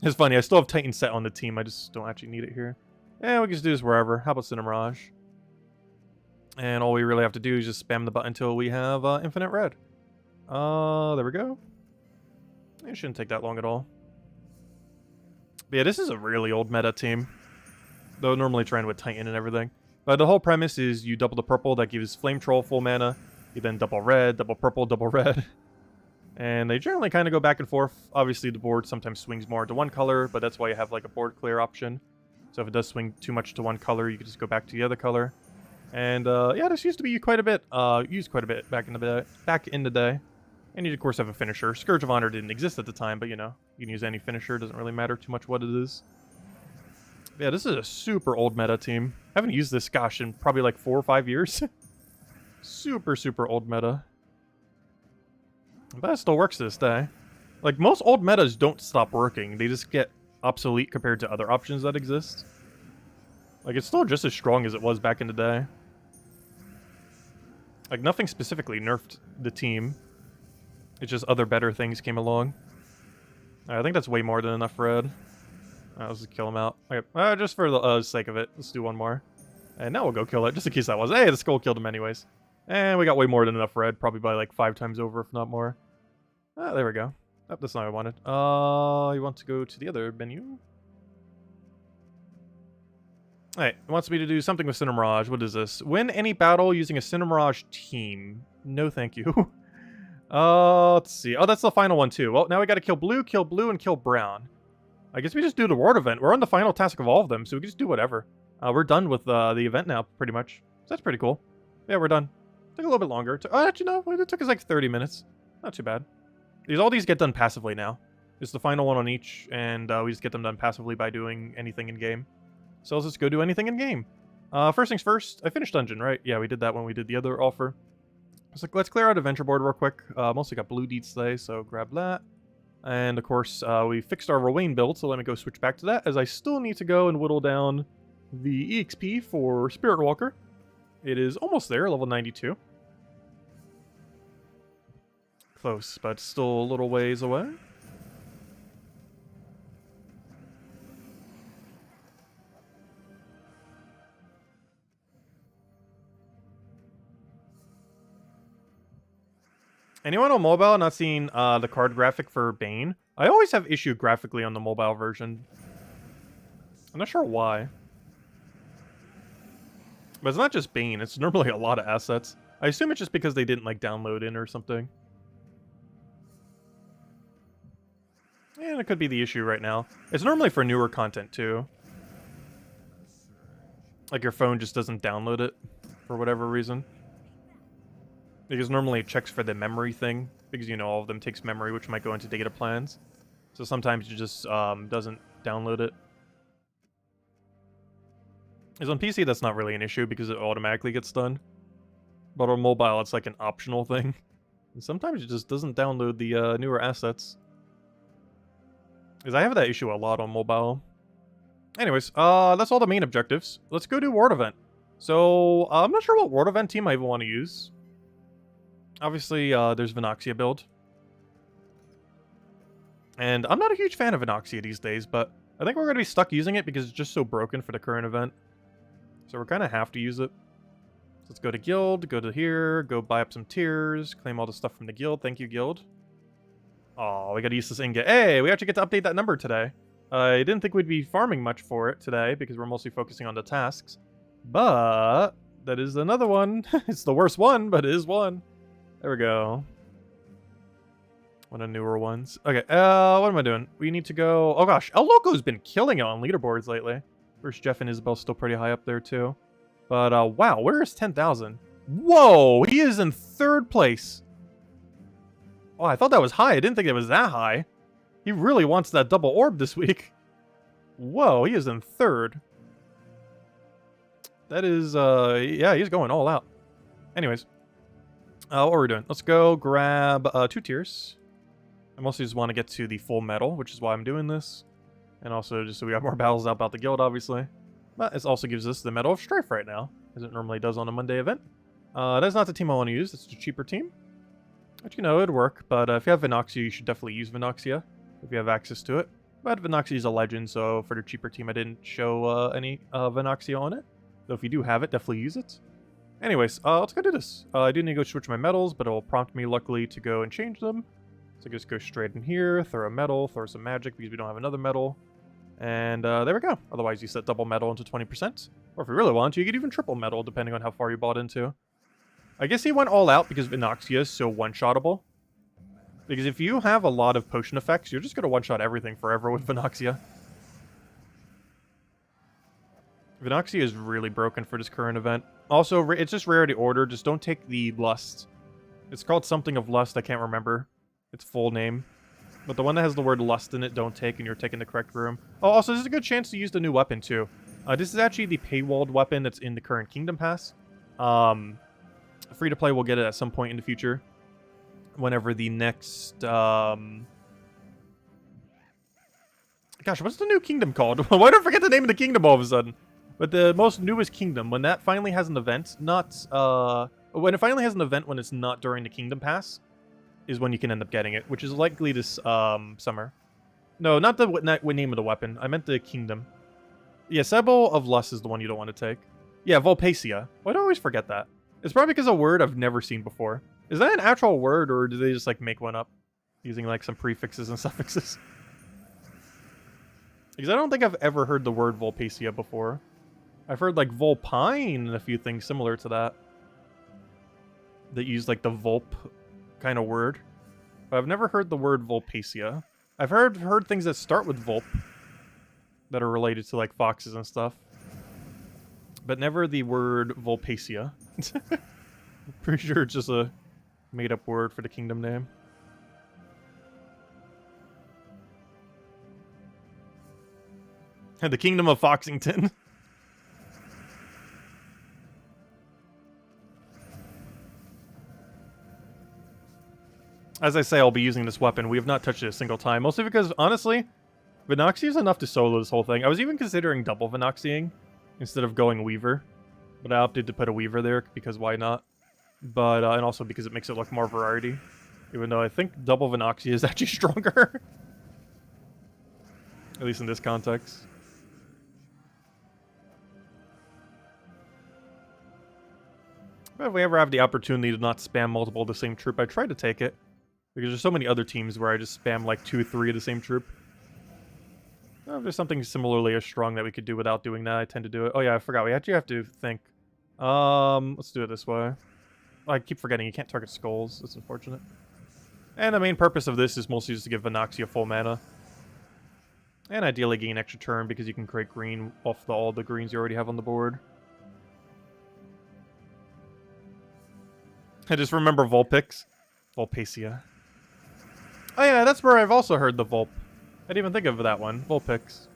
It's funny, I still have Titan set on the team, I just don't actually need it here. Yeah, we can just do this wherever. How about Cinemirage? And all we really have to do is just spam the button until we have Infinite Red. There we go. It shouldn't take that long at all. But yeah, this is a really old meta team. Though normally trying with Titan and everything. But the whole premise is you double the purple, that gives Flame Troll full mana. You then double red, double purple, double red. And they generally kind of go back and forth. Obviously the board sometimes swings more into one color, but that's why you have like a board clear option. So if it does swing too much to one color, you can just go back to the other color. And yeah, this used to be quite a bit, used quite a bit back in the day. And you of course have a finisher. Scourge of Honor didn't exist at the time, but you know, you can use any finisher, doesn't really matter too much what it is. But yeah, this is a super old meta team. I haven't used this, gosh, in probably like 4 or 5 years. Super, super old meta. But it still works to this day. Like, most old metas don't stop working. They just get obsolete compared to other options that exist. Like, it's still just as strong as it was back in the day. Like, nothing specifically nerfed the team. It's just other better things came along. I think that's way more than enough red. Let's just kill him out. Okay, just for the sake of it, let's do one more. And now we'll go kill it, just in case that was. Hey, the skull killed him anyways. And we got way more than enough red, probably by like 5 times over, if not more. Ah, there we go. Oh, that's not what I wanted. You want to go to the other menu? Alright, it wants me to do something with Cinemirage. What is this? Win any battle using a Cinemirage team. No thank you. Let's see. Oh, that's the final one too. Well, now we gotta kill blue, and kill brown. I guess we just do the reward event. We're on the final task of all of them, so we can just do whatever. We're done with the event now, pretty much. So that's pretty cool. Yeah, we're done. Took a little bit longer. Oh, actually, no. It took us like 30 minutes. Not too bad. All these get done passively now. It's the final one on each, and we just get them done passively by doing anything in-game. So let's just go do anything in-game. First things first, I finished dungeon, right? Yeah, we did that when we did the other offer. So let's clear out adventure board real quick. Mostly got blue deeds today, so grab that. And of course, we fixed our Rowain build, so let me go switch back to that, as I still need to go and whittle down the EXP for Spirit Walker. It is almost there, level 92. Close, but still a little ways away. Anyone on mobile not seen the card graphic for Bane? I always have issue graphically on the mobile version. I'm not sure why. But it's not just Bane, it's normally a lot of assets. I assume it's just because they didn't like download in or something. And it could be the issue right now. It's normally for newer content too. Like your phone just doesn't download it for whatever reason. Because normally it checks for the memory thing, because you know all of them takes memory, which might go into data plans. So sometimes it just doesn't download it. Because on PC that's not really an issue because it automatically gets done. But on mobile it's like an optional thing. And sometimes it just doesn't download the newer assets. Because I have that issue a lot on mobile. Anyways, that's all the main objectives. Let's go do Ward Event. So, I'm not sure what Ward Event team I even want to use. Obviously, there's Venoxia build. And I'm not a huge fan of Venoxia these days, but I think we're going to be stuck using it because it's just so broken for the current event. So we're kind of have to use it. So let's go to Guild, go to here, go buy up some tiers, claim all the stuff from the Guild. Thank you, Guild. Oh, we got to use this ingot. Hey, we actually get to update that number today. I didn't think we'd be farming much for it today because we're mostly focusing on the tasks. But that is another one. It's the worst one, but it is one. There we go. One of the newer ones. Okay, what am I doing? We need to go... Oh gosh, El Loco's been killing it on leaderboards lately. First, Jeff and Isabel still pretty high up there too. But, wow, where is 10,000? Whoa, he is in 3rd place. Oh, I thought that was high. I didn't think it was that high. He really wants that double orb this week. Whoa, he is in 3rd. That is, yeah, he's going all out. Anyways. What are we doing? Let's go grab 2 tiers. I mostly just want to get to the full medal, which is why I'm doing this. And also just so we have more battles out about the guild, obviously. But it also gives us the Medal of Strife right now, as it normally does on a Monday event. That's not the team I want to use. It's a cheaper team. Which, you know, it'd work. But if you have Venoxia, you should definitely use Venoxia, if you have access to it. But Venoxia is a legend, so for the cheaper team, I didn't show any Venoxia on it. So if you do have it, definitely use it. Anyways, let's go do this. I do need to go switch my medals, but it will prompt me, luckily, to go and change them. So just go straight in here, throw a medal, throw some magic, because we don't have another medal. And there we go. Otherwise, you set double medal into 20%. Or if you really want to, you could even triple medal, depending on how far you bought into. I guess he went all out because Venoxia is so one-shottable. Because if you have a lot of potion effects, you're just going to one-shot everything forever with Venoxia. Venoxia is really broken for this current event. Also, it's just rarity order. Just don't take the Lust. It's called something of Lust. I can't remember its full name. But the one that has the word Lust in it, don't take, and you're taking the correct room. Oh, also, this is a good chance to use the new weapon, too. This is actually the paywalled weapon that's in the current Kingdom Pass. Free-to-play will get it at some point in the future. Whenever the next... Gosh, what's the new kingdom called? Why did I forget the name of the kingdom all of a sudden? But the most newest kingdom, when that finally has an event, when it finally has an event when it's not during the Kingdom Pass, is when you can end up getting it, which is likely this summer. No, not the name of the weapon. I meant the kingdom. Yeah, Sybil of Lust is the one you don't want to take. Yeah, Volpacia. Why do I always forget that? It's probably because a word I've never seen before. Is that an actual word, or do they just, like, make one up? using like some prefixes and suffixes. Because I don't think I've ever heard the word Volpacia before. I've heard like Volpine and a few things similar to that. That use like the Volp kind of word. But I've never heard the word Volpacia. I've heard things that start with Volp. That are related to like foxes and stuff. But never the word Volpacia. Pretty sure it's just a made-up word for the kingdom name. The Kingdom of Foxington. As I say, I'll be using this weapon. We have not touched it a single time. Mostly because, honestly, Vinoxy is enough to solo this whole thing. I was even considering double Vinoxying instead of going Weaver. But I opted to put a Weaver there because why not? But, and also because it makes it look more variety. Even though I think double Vinoxy is actually stronger. At least in this context. But if we ever have the opportunity to not spam multiple of the same troop, I try to take it. Because there's so many other teams where I just spam like 2 or 3 of the same troop. If there's something similarly as strong that we could do without doing that, I tend to do it. Oh yeah, I forgot. We actually have to think. Let's do it this way. I keep forgetting you can't target skulls. That's unfortunate. And the main purpose of this is mostly just to give Vinoxia full mana. And ideally gain extra turn because you can create green off all the greens you already have on the board. I just remember Vulpix. Volpacia. Oh yeah, that's where I've also heard the Volp. I didn't even think of that one. Vulpix.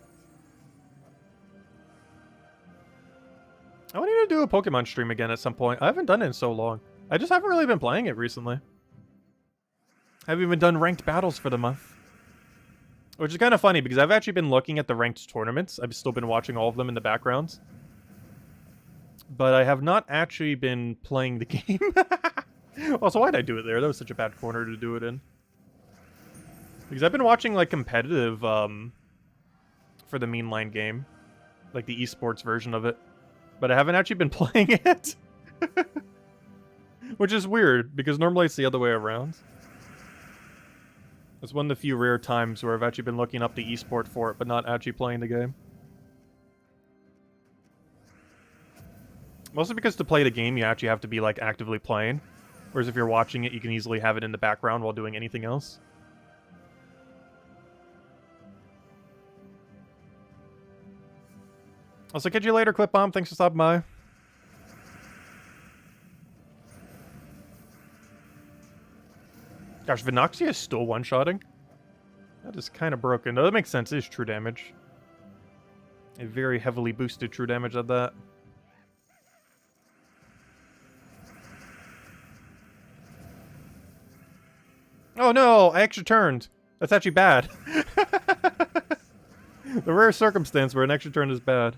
I want you to do a Pokemon stream again at some point. I haven't done it in so long. I just haven't really been playing it recently. I haven't even done ranked battles for the month. Which is kind of funny because I've actually been looking at the ranked tournaments. I've still been watching all of them in the background. But I have not actually been playing the game. Also, why'd I do it there? That was such a bad corner to do it in. Because I've been watching, like, competitive, for the Meanline game. Like, the esports version of it. But I haven't actually been playing it. Which is weird, because normally it's the other way around. It's one of the few rare times where I've actually been looking up the esport for it, but not actually playing the game. Mostly because to play the game, you actually have to be, like, actively playing. Whereas if you're watching it, you can easily have it in the background while doing anything else. I'll say catch you later, Clip Bomb. Thanks for stopping by. Gosh, Vinoxia is still one-shotting? That is kind of broken. No, that makes sense. It is true damage. A very heavily boosted true damage at that. Oh no, I extra turned. That's actually bad. The rare circumstance where an extra turn is bad.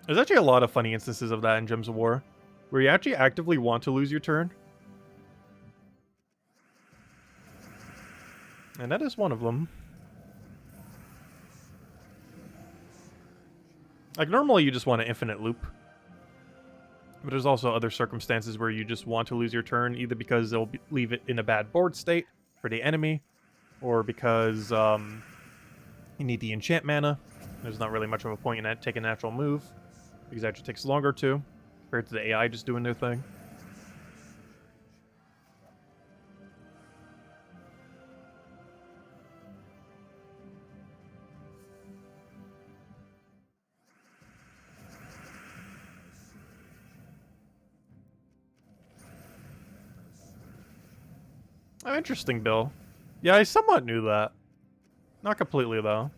There's actually a lot of funny instances of that in Gems of War, where you actually actively want to lose your turn. And that is one of them. Like, normally you just want an infinite loop. But there's also other circumstances where you just want to lose your turn, either because they'll leave it in a bad board state for the enemy, or because you need the enchant mana. There's not really much of a point in that taking a natural move, because that just takes longer to, compared to the AI just doing their thing. Oh, interesting, Bill. Yeah, I somewhat knew that. Not completely, though.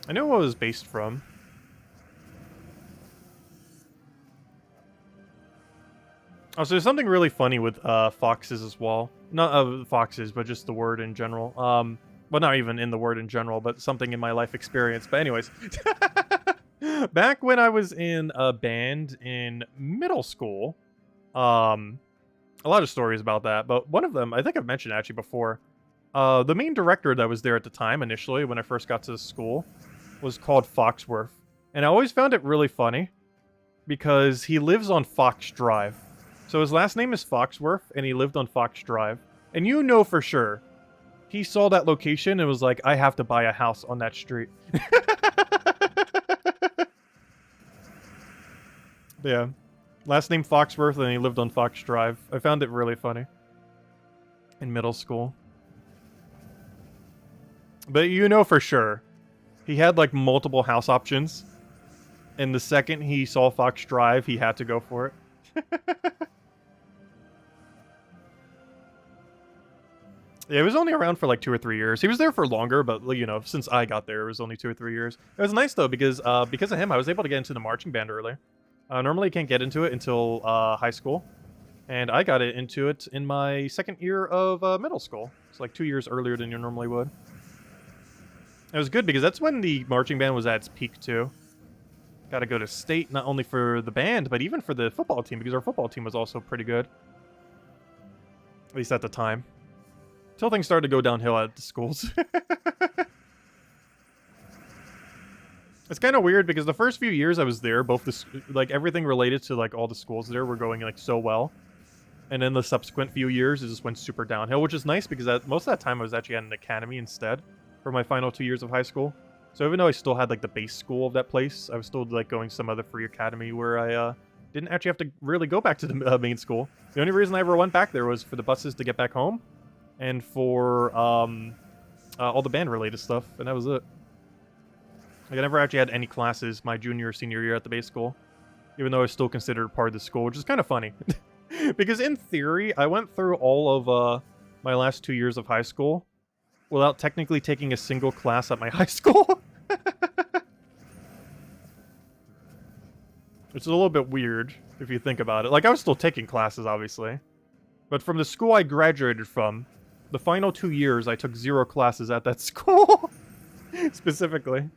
I knew what it was based from. Oh, so there's something really funny with foxes as well. Not foxes, but just the word in general. Well, not even in the word in general, but something in my life experience. But anyways. Back when I was in a band in middle school, a lot of stories about that, but one of them, I think I've mentioned actually before, the main director that was there at the time, initially, when I first got to the school, was called Foxworth. And I always found it really funny, because he lives on Fox Drive. So his last name is Foxworth, and he lived on Fox Drive. And you know for sure, he saw that location and was like, I have to buy a house on that street. Yeah. Last name Foxworth, and he lived on Fox Drive. I found it really funny. In middle school. But you know for sure, he had like multiple house options. And the second he saw Fox Drive, he had to go for it. Yeah, he was only around for like 2 or 3 years. He was there for longer, but you know, since I got there, it was only 2 or 3 years. It was nice though because of him, I was able to get into the marching band early. Normally, you can't get into it until high school, and I got into it in my second year of middle school. It's like 2 years earlier than you normally would. It was good because that's when the marching band was at its peak too. Got to go to state not only for the band, but even for the football team because our football team was also pretty good. At least at the time. Until things started to go downhill at the schools. It's kind of weird because the first few years I was there, like everything related to like all the schools there were going like so well. And then the subsequent few years it just went super downhill, which is nice because most of that time I was actually at an academy instead for my final 2 years of high school. So even though I still had like the base school of that place, I was still like going some other free academy where I didn't actually have to really go back to the main school. The only reason I ever went back there was for the buses to get back home and for all the band related stuff, and that was it. Like, I never actually had any classes my junior or senior year at the base school, even though I was still considered part of the school, which is kind of funny. Because in theory, I went through all of my last 2 years of high school without technically taking a single class at my high school. It's a little bit weird, if you think about it. Like, I was still taking classes, obviously. But from the school I graduated from, the final 2 years, I took 0 classes at that school. Specifically.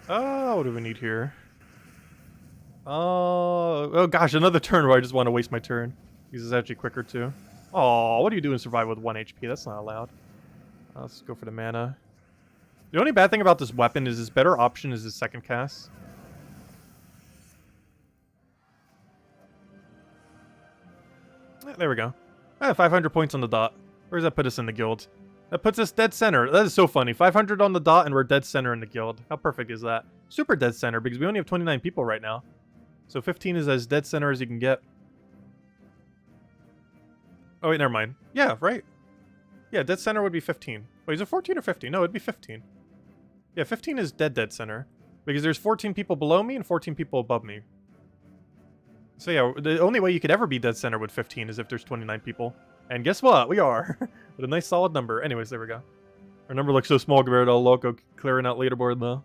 Oh, what do we need here? Oh gosh, another turn where I just want to waste my turn. Because it's actually quicker too. Oh, what do you do in survival with 1 HP? That's not allowed. Let's go for the mana. The only bad thing about this weapon is his better option is his second cast. There we go. 500 points on the dot. Where does that put us in the guild? That puts us dead center. That is so funny. 500 on the dot and we're dead center in the guild. How perfect is that? Super dead center because we only have 29 people right now. So 15 is as dead center as you can get. Oh wait, never mind. Yeah, right. Yeah, dead center would be 15. Wait, is it 14 or 15? No, it'd be 15. Yeah, 15 is dead center. Because there's 14 people below me and 14 people above me. So yeah, the only way you could ever be dead center with 15 is if there's 29 people. And guess what? We are. With a nice solid number. Anyways, there we go. Our number looks so small compared to El Loco clearing out leaderboard though.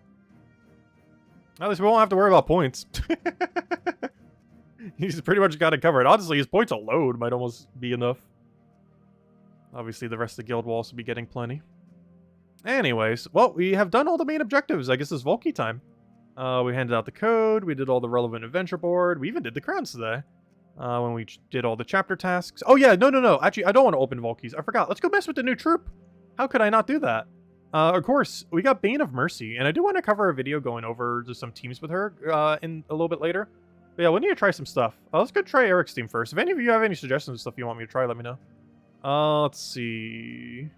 At least we won't have to worry about points. He's pretty much got it covered. Honestly, his points alone might almost be enough. Obviously, the rest of the guild will also be getting plenty. Anyways, well, we have done all the main objectives. I guess it's Volky time. We handed out the code. We did all the relevant adventure board. We even did the crowns today. When we did all the chapter tasks. Oh yeah, no. Actually, I don't want to open Volkies. I forgot. Let's go mess with the new troop. How could I not do that? Of course, we got Bane of Mercy, and I do want to cover a video going over just some teams with her in a little bit later. But yeah, we need to try some stuff. Let's go try Eric's team first. If any of you have any suggestions of stuff you want me to try, let me know. Let's see.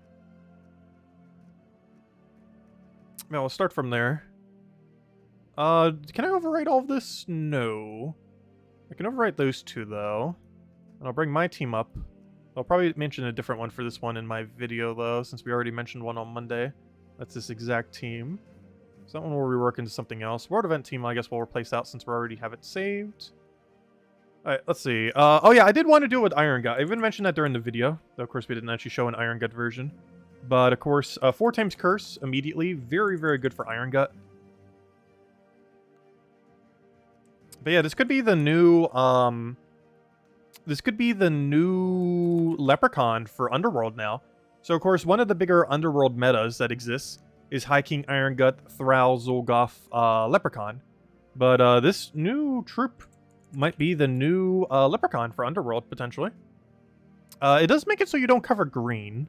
Yeah, we'll start from there. Can I overwrite all of this? No. I can overwrite those two, though. And I'll bring my team up. I'll probably mention a different one for this one in my video, though, since we already mentioned one on Monday. That's this exact team. So that one will rework into something else. World Event team, I guess we'll replace out since we already have it saved. Alright, let's see. Oh yeah, I did want to do it with Iron Gut. I even mentioned that during the video. Though, of course, we didn't actually show an Iron Gut version. But, of course, 4 times Curse immediately. Very, very good for Iron Gut. But yeah, this could be the new, Leprechaun for Underworld now. So, of course, one of the bigger Underworld metas that exists is High King Iron Gut, Thrall, Zolgoth, Leprechaun. But this new troop might be the new Leprechaun for Underworld, potentially. It does make it so you don't cover green.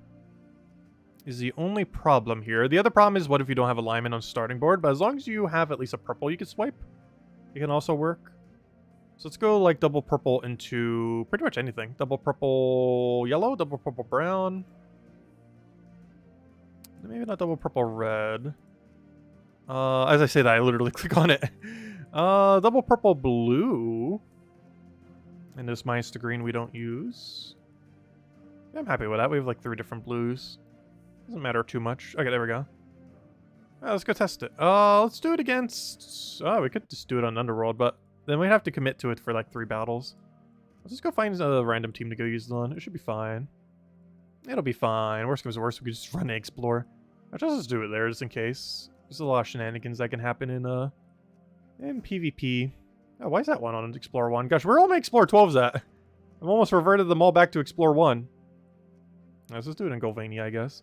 is the only problem here. The other problem is, what if you don't have alignment on starting board? But as long as you have at least a purple you can swipe, it can also work. So let's go like double purple into pretty much anything. Double purple yellow, double purple brown. Maybe not double purple red. As I say that, I literally click on it. Double purple blue. And this minus the green we don't use. Yeah, I'm happy with that. We have like 3 different blues. Doesn't matter too much. Okay, there we go. Let's go test it. Let's do it against... Oh, we could just do it on Underworld, but then we'd have to commit to it for like 3 battles. Let's just go find a random team to go use it on. It should be fine. It'll be fine. Worst comes to worst, we could just run and explore. I'll just do it there just in case. There's a lot of shenanigans that can happen in PvP. Oh, why is that one on Explorer 1? Gosh, where are all my Explorer 12s at? I've almost reverted them all back to Explorer 1. Let's just do it in Golvania, I guess.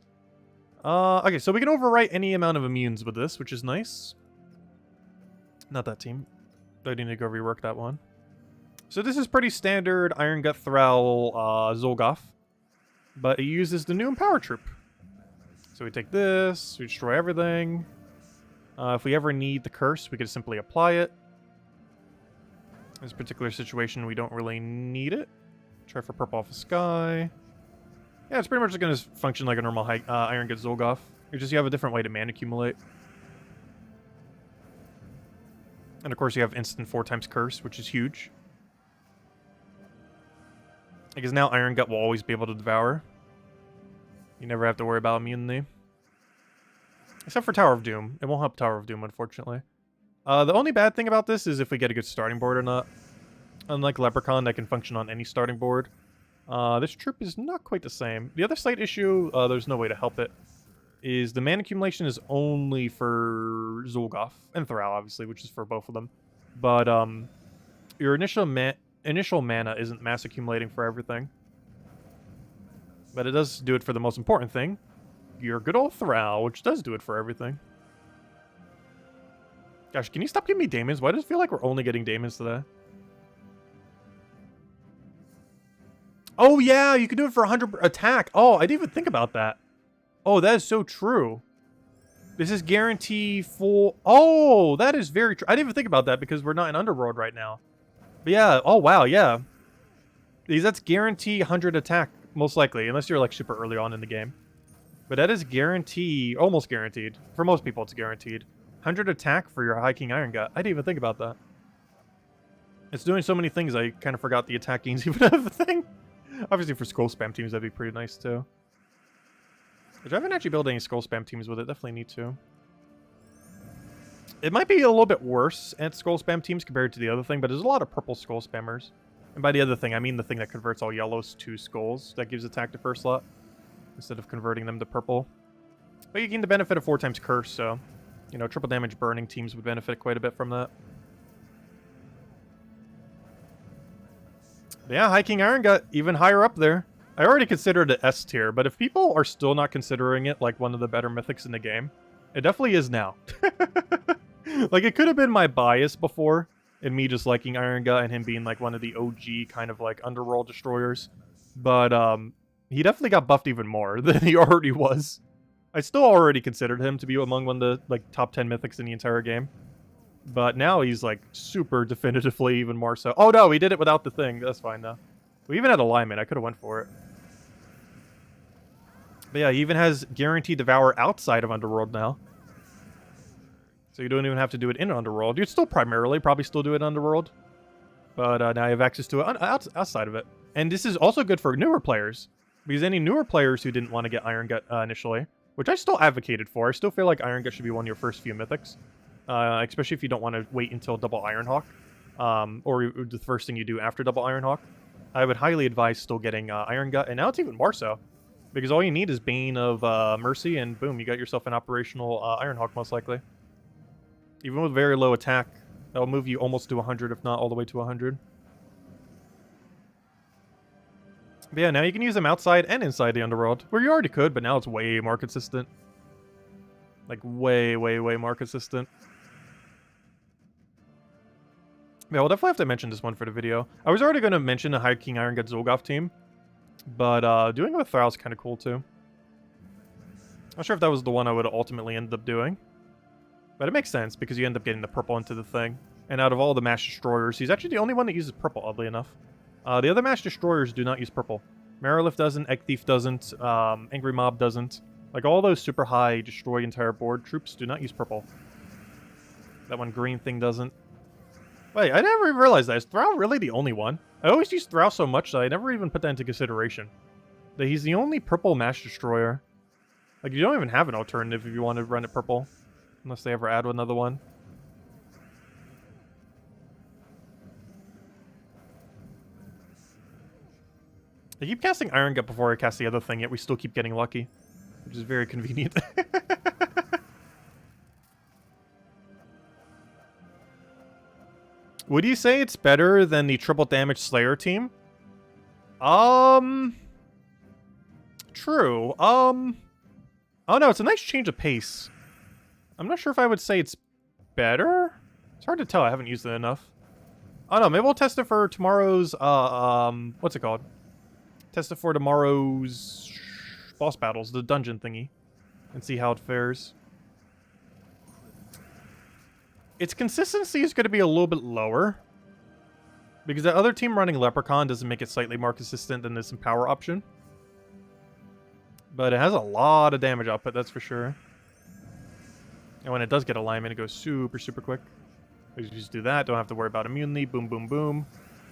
Okay, so we can overwrite any amount of immunes with this, which is nice. Not that team. I need to go rework that one. So this is pretty standard Iron Gut Thrall Zolgoth. But it uses the new Empower Troop. So we take this, we destroy everything. If we ever need the curse, we could simply apply it. In this particular situation, we don't really need it. Try for Purple off the Sky. Yeah, it's pretty much going to function like a normal Iron Gut Zolgoth. It's just you have a different way to mana accumulate. And of course you have instant 4x curse, which is huge. Because now Iron Gut will always be able to devour. You never have to worry about immunity. Except for Tower of Doom. It won't help Tower of Doom, unfortunately. The only bad thing about this is if we get a good starting board or not. Unlike Leprechaun, that can function on any starting board. This troop is not quite the same. The other slight issue, there's no way to help it, is the mana accumulation is only for Zolgoth and Thrall, obviously, which is for both of them. But your initial mana isn't mass accumulating for everything. But it does do it for the most important thing, your good old Thrall, which does do it for everything. Gosh, can you stop giving me daemons? Why does it feel like we're only getting daemons today? Oh yeah, you can do it for 100 attack. Oh, I didn't even think about that. Oh, that is so true. This is guarantee full... Oh, that is very true. I didn't even think about that because we're not in Underworld right now. But yeah, oh wow, yeah. Because that's guarantee 100 attack, most likely, unless you're like super early on in the game. But that is guarantee, almost guaranteed. For most people, it's guaranteed. 100 attack for your High King Iron Gut. I didn't even think about that. It's doing so many things, I kind of forgot the attack gains even have a thing. Obviously, for scroll spam teams, that'd be pretty nice, too. Which I haven't actually built any scroll spam teams with it. Definitely need to. It might be a little bit worse at scroll spam teams compared to the other thing, but there's a lot of purple scroll spammers. And by the other thing, I mean the thing that converts all yellows to skulls. That gives attack to first slot, instead of converting them to purple. But you gain the benefit of 4x curse, so... You know, triple damage burning teams would benefit quite a bit from that. But yeah, High King Iron Gut even higher up there. I already considered it S tier, but if people are still not considering it like one of the better mythics in the game, it definitely is now. Like, it could have been my bias before, and me just liking Iron Gut and him being like one of the OG kind of like underworld destroyers. But he definitely got buffed even more than he already was. I still already considered him to be among one of the like top 10 mythics in the entire game. But now he's like super definitively even more so. Oh no, he did it without the thing. That's fine though. We even had alignment. I could have went for it. But yeah, he even has guaranteed devour outside of Underworld now. So you don't even have to do it in Underworld. You'd still probably still do it in Underworld. But now you have access to it outside of it. And this is also good for newer players. Because any newer players who didn't want to get Iron Gut initially, which I still advocated for. I still feel like Iron Gut should be one of your first few mythics. Especially if you don't want to wait until Double Ironhawk. Or the first thing you do after Double Ironhawk. I would highly advise still getting Iron Gut. And now it's even more so. Because all you need is Bane of Mercy. And boom, you got yourself an operational Ironhawk most likely. Even with very low attack. That'll move you almost to 100, if not all the way to 100. But yeah, now you can use them outside and inside the Underworld. Where you already could, but now it's way more consistent. Like, way, way, way more consistent. Yeah, we'll definitely have to mention this one for the video. I was already going to mention a High King Iron Gut Zolgoth team. But doing it with Thrall is kind of cool, too. Not sure if that was the one I would ultimately end up doing. But it makes sense, because you end up getting the purple into the thing. And out of all the Mass Destroyers, he's actually the only one that uses purple, oddly enough. The other Mass Destroyers do not use purple. Marilith doesn't, Egg Thief doesn't, Angry Mob doesn't. Like, all those super high, destroy entire board troops do not use purple. That one green thing doesn't. Wait, I never even realized that. Is Thrall really the only one? I always use Thrall so much that I never even put that into consideration. That he's the only purple Mass Destroyer. Like, you don't even have an alternative if you want to run it purple. Unless they ever add another one. I keep casting Iron Gut before I cast the other thing, yet we still keep getting lucky. Which is very convenient. Would you say it's better than the triple damage Slayer team? True. Oh no, it's a nice change of pace. I'm not sure if I would say it's better. It's hard to tell. I haven't used it enough. Oh no, maybe we'll test it for tomorrow's, what's it called? Test it for tomorrow's boss battles, the dungeon thingy, and see how it fares. Its consistency is going to be a little bit lower, because the other team running Leprechaun doesn't make it slightly more consistent than this Empower option. But it has a lot of damage output, that's for sure. And when it does get alignment, it goes super, super quick. You just do that, don't have to worry about immunity. Boom, boom, boom.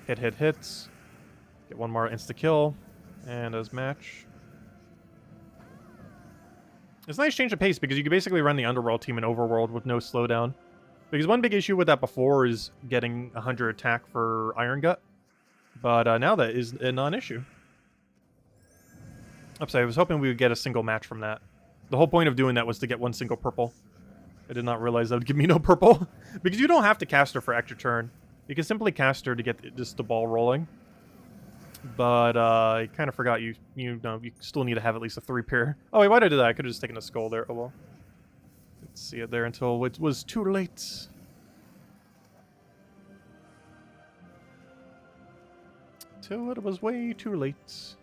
Hits. Get one more insta-kill. And as match. It's a nice change of pace, because you can basically run the Underworld team in Overworld with no slowdown. Because one big issue with that before is getting 100 attack for Iron Gut. But now that is a non-issue. I was hoping we would get a single match from that. The whole point of doing that was to get one single purple. I did not realize that would give me no purple. Because you don't have to cast her for extra turn. You can simply cast her to get just the ball rolling. But I kind of forgot you still need to have at least a 3-pair. Oh wait, why did I do that? I could have just taken a skull there. Oh well. Let's see it there until it was too late. Till it was way too late.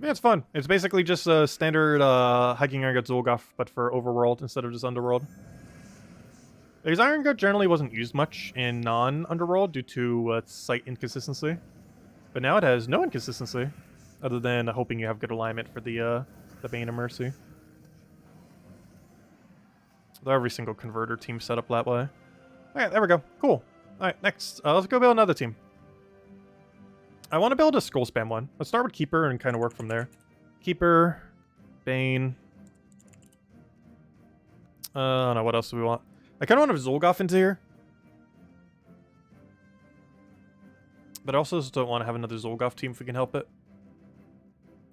Yeah, it's fun. It's basically just a standard Hiking Iron Gut Zolgoth, but for Overworld instead of just Underworld. Because Iron Gut generally wasn't used much in non-Underworld due to its site inconsistency. But now it has no inconsistency, other than hoping you have good alignment for the Bane of Mercy. Though every single converter team set up that way. Alright, there we go. Cool. Alright, next. Let's go build another team. I want to build a scroll spam one. Let's start with Keeper and kind of work from there. Keeper, Bane. I don't know, what else do we want? I kind of want to Zolgoth into here. But I also just don't want to have another Zolgoth team if we can help it.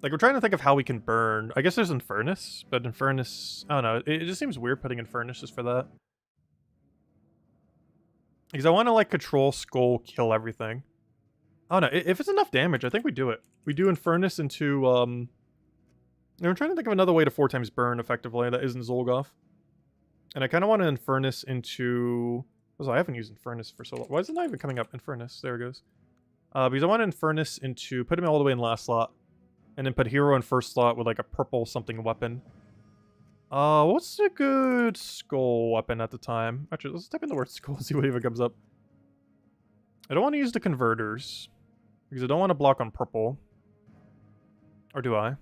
Like, we're trying to think of how we can burn. I guess there's Infernus, but Infernus... I don't know, it just seems weird putting Infernus just for that. Because I want to, like, control Skull, kill everything. Oh no, if it's enough damage, I think we do it. We do Infernus into, I'm trying to think of another way to 4 times burn effectively that isn't Zolgoth. And I kind of want to Infernus into... Oh, I haven't used Infernus for so long. Why is it not even coming up? Infernus, there it goes. Because I want to Infernus into... Put him all the way in last slot. And then put Hero in first slot with like a purple something weapon. What's a good skull weapon at the time? Actually, let's type in the word skull and see what even comes up. I don't want to use the converters. Because I don't want to block on purple. Or do I?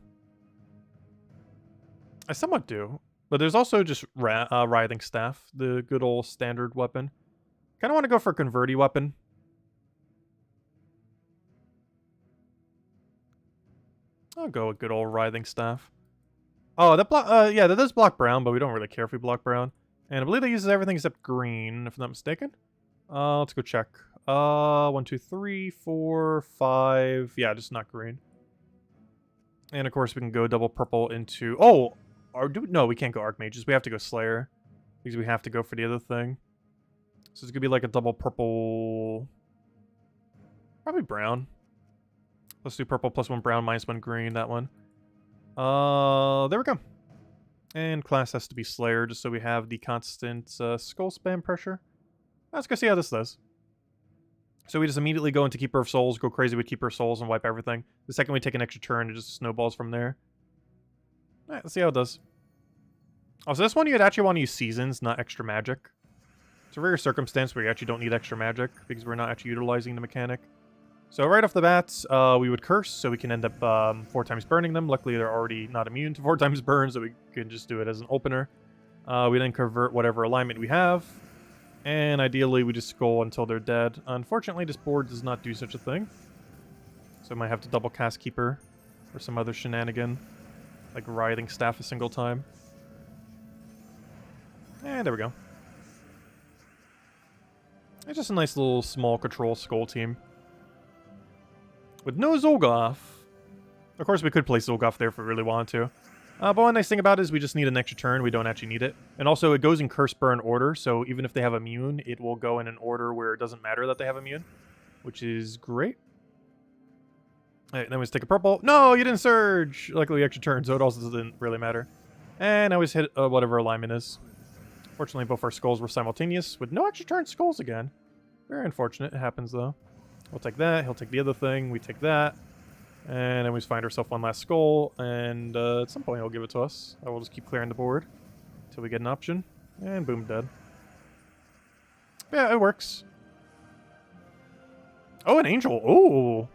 I somewhat do. But there's also just Writhing Staff, the good old standard weapon. Kind of want to go for a converty weapon. I'll go with good old Writhing Staff. Oh, that block, yeah, that does block brown, but we don't really care if we block brown. And I believe it uses everything except green, if I'm not mistaken. Let's go check. 1, 2, 3, 4, 5. Yeah, just not green. And of course we can go double purple into... Oh! No, we can't go Archmages. We have to go Slayer. Because we have to go for the other thing. So it's gonna be like a double purple... Probably brown. Let's do purple plus 1 brown minus 1 green, that one. There we go. And class has to be Slayer, just so we have the constant skull spam pressure. Let's go see how this does. So we just immediately go into Keeper of Souls, go crazy with Keeper of Souls, and wipe everything. The second we take an extra turn, it just snowballs from there. Alright, let's see how it does. Also, this one you'd actually want to use Seasons, not extra magic. It's a rare circumstance where you actually don't need extra magic, because we're not actually utilizing the mechanic. So right off the bat, we would curse, so we can end up 4 times burning them. Luckily, they're already not immune to 4 times burn, so we can just do it as an opener. We then convert whatever alignment we have. And ideally, we just skull until they're dead. Unfortunately, this board does not do such a thing. So I might have to double cast Keeper or some other shenanigan. Like Writhing Staff a single time. And there we go. It's just a nice little small control skull team. With no Zolgoth. Of course, we could play Zolgoth there if we really wanted to. But one nice thing about it is we just need an extra turn. We don't actually need it. And also, it goes in Curse Burn order, so even if they have Immune, it will go in an order where it doesn't matter that they have Immune, which is great. Alright, then we just take a purple. No, you didn't Surge! Luckily, extra turn, so it also doesn't really matter. And I always hit whatever alignment is. Fortunately, both our skulls were simultaneous, with no extra turn skulls again. Very unfortunate. It happens, though. We'll take that. He'll take the other thing. We take that. And then we just find ourselves one last skull, and at some point he'll give it to us. I will just keep clearing the board until we get an option. And boom, dead. Yeah, it works. Oh, an angel. Oh.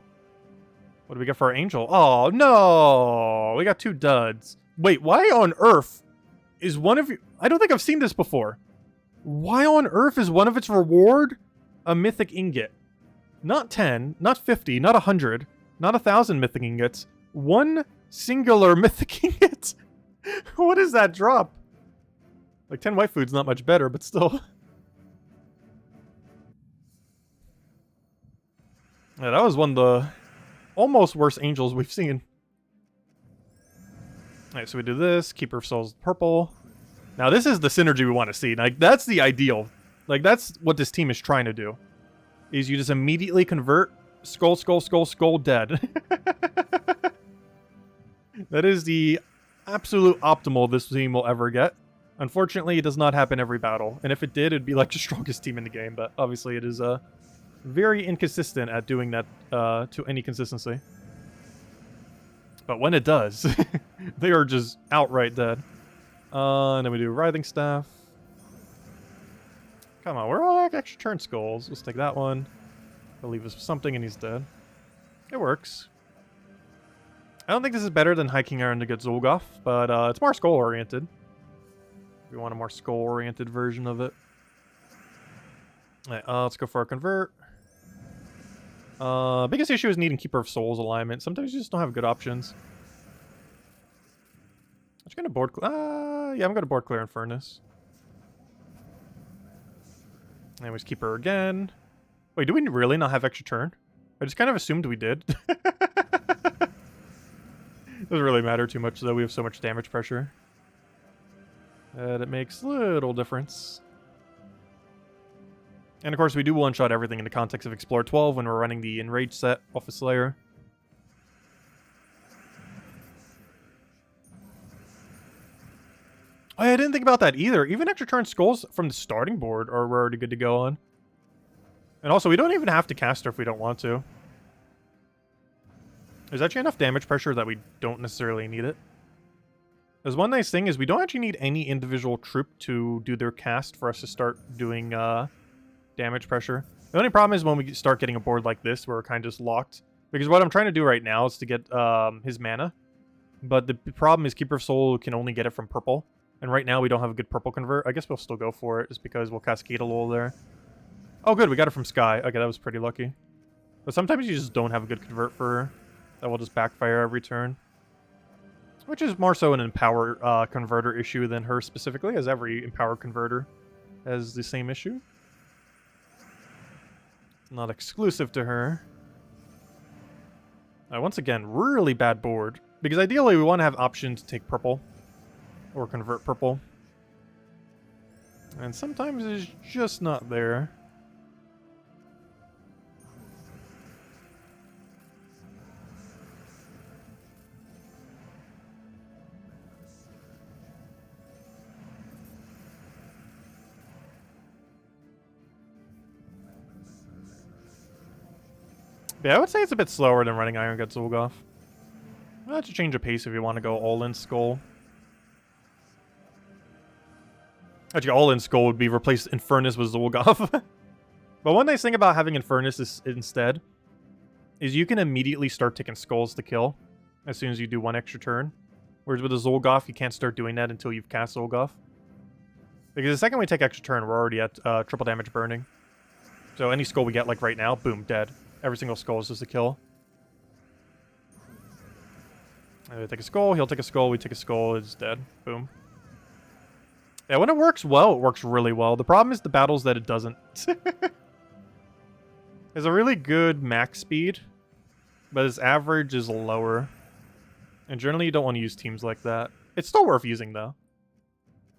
What do we get for our angel? Oh, no. We got 2 duds. Wait, why on earth is one of you... I don't think I've seen this before. Why on earth is one of its reward a mythic ingot? Not 10, not 50, not 100... Not 1,000 mythic ingots. 1 singular mythic ingot. What is that drop? Like 10 white food's not much better, but still. Yeah, that was one of the almost worst angels we've seen. Alright, so we do this. Keeper of Souls purple. Now this is the synergy we want to see. Like, that's the ideal. Like, that's what this team is trying to do. Is you just immediately convert skull, skull, skull, skull, dead. That is the absolute optimal this team will ever get. Unfortunately, it does not happen every battle. And if it did, it'd be like the strongest team in the game. But obviously, it is very inconsistent at doing that to any consistency. But when it does, they are just outright dead. And then we do Writhing Staff. Come on, we're all like extra turn skulls. Let's take that one. He'll leave us with something and he's dead. It works. I don't think this is better than hiking Iron to get Zolgoth, but it's more skull-oriented. We want a more skull-oriented version of it. Alright, let's go for our convert. Biggest issue is needing Keeper of Souls alignment. Sometimes you just don't have good options. I'm just gonna board yeah, I'm gonna board clear and Furnace. And we just Keeper again. Wait, do we really not have extra turn? I just kind of assumed we did. Doesn't really matter too much, though. We have so much damage pressure that it makes little difference. And of course, we do one-shot everything in the context of Explore 12 when we're running the Enrage set off of Slayer. Oh, yeah, I didn't think about that either. Even extra turn skulls from the starting board are already good to go on. And also, we don't even have to cast her if we don't want to. There's actually enough damage pressure that we don't necessarily need it. There's one nice thing is we don't actually need any individual troop to do their cast for us to start doing damage pressure. The only problem is when we start getting a board like this where we're kind of just locked. Because what I'm trying to do right now is to get his mana. But the problem is Keeper of Soul can only get it from purple. And right now we don't have a good purple convert. I guess we'll still go for it just because we'll cascade a little there. Oh good, we got it from Sky. Okay, that was pretty lucky. But sometimes you just don't have a good convert for her. That will just backfire every turn. Which is more so an Empower converter issue than her specifically, as every Empower converter has the same issue. It's not exclusive to her. Once again, really bad board. Because ideally we want to have options to take purple. Or convert purple. And sometimes it's just not there. Yeah, I would say it's a bit slower than running Iron Gut Zolgoth. That's a change of pace if you want to go all-in Skull. Actually, all-in Skull would be replace Infernus with Zolgoth. But one nice thing about having Infernus is, instead is you can immediately start taking skulls to kill as soon as you do one extra turn. Whereas with a Zolgoth, you can't start doing that until you've cast Zolgoth. Because the second we take extra turn, we're already at triple damage burning. So any skull we get, like right now, boom, dead. Every single skull is just a kill. Take a skull, he'll take a skull, we take a skull, it's dead. Boom. Yeah, when it works well, it works really well. The problem is the battles that it doesn't. There's a really good max speed, but its average is lower. And generally you don't want to use teams like that. It's still worth using though.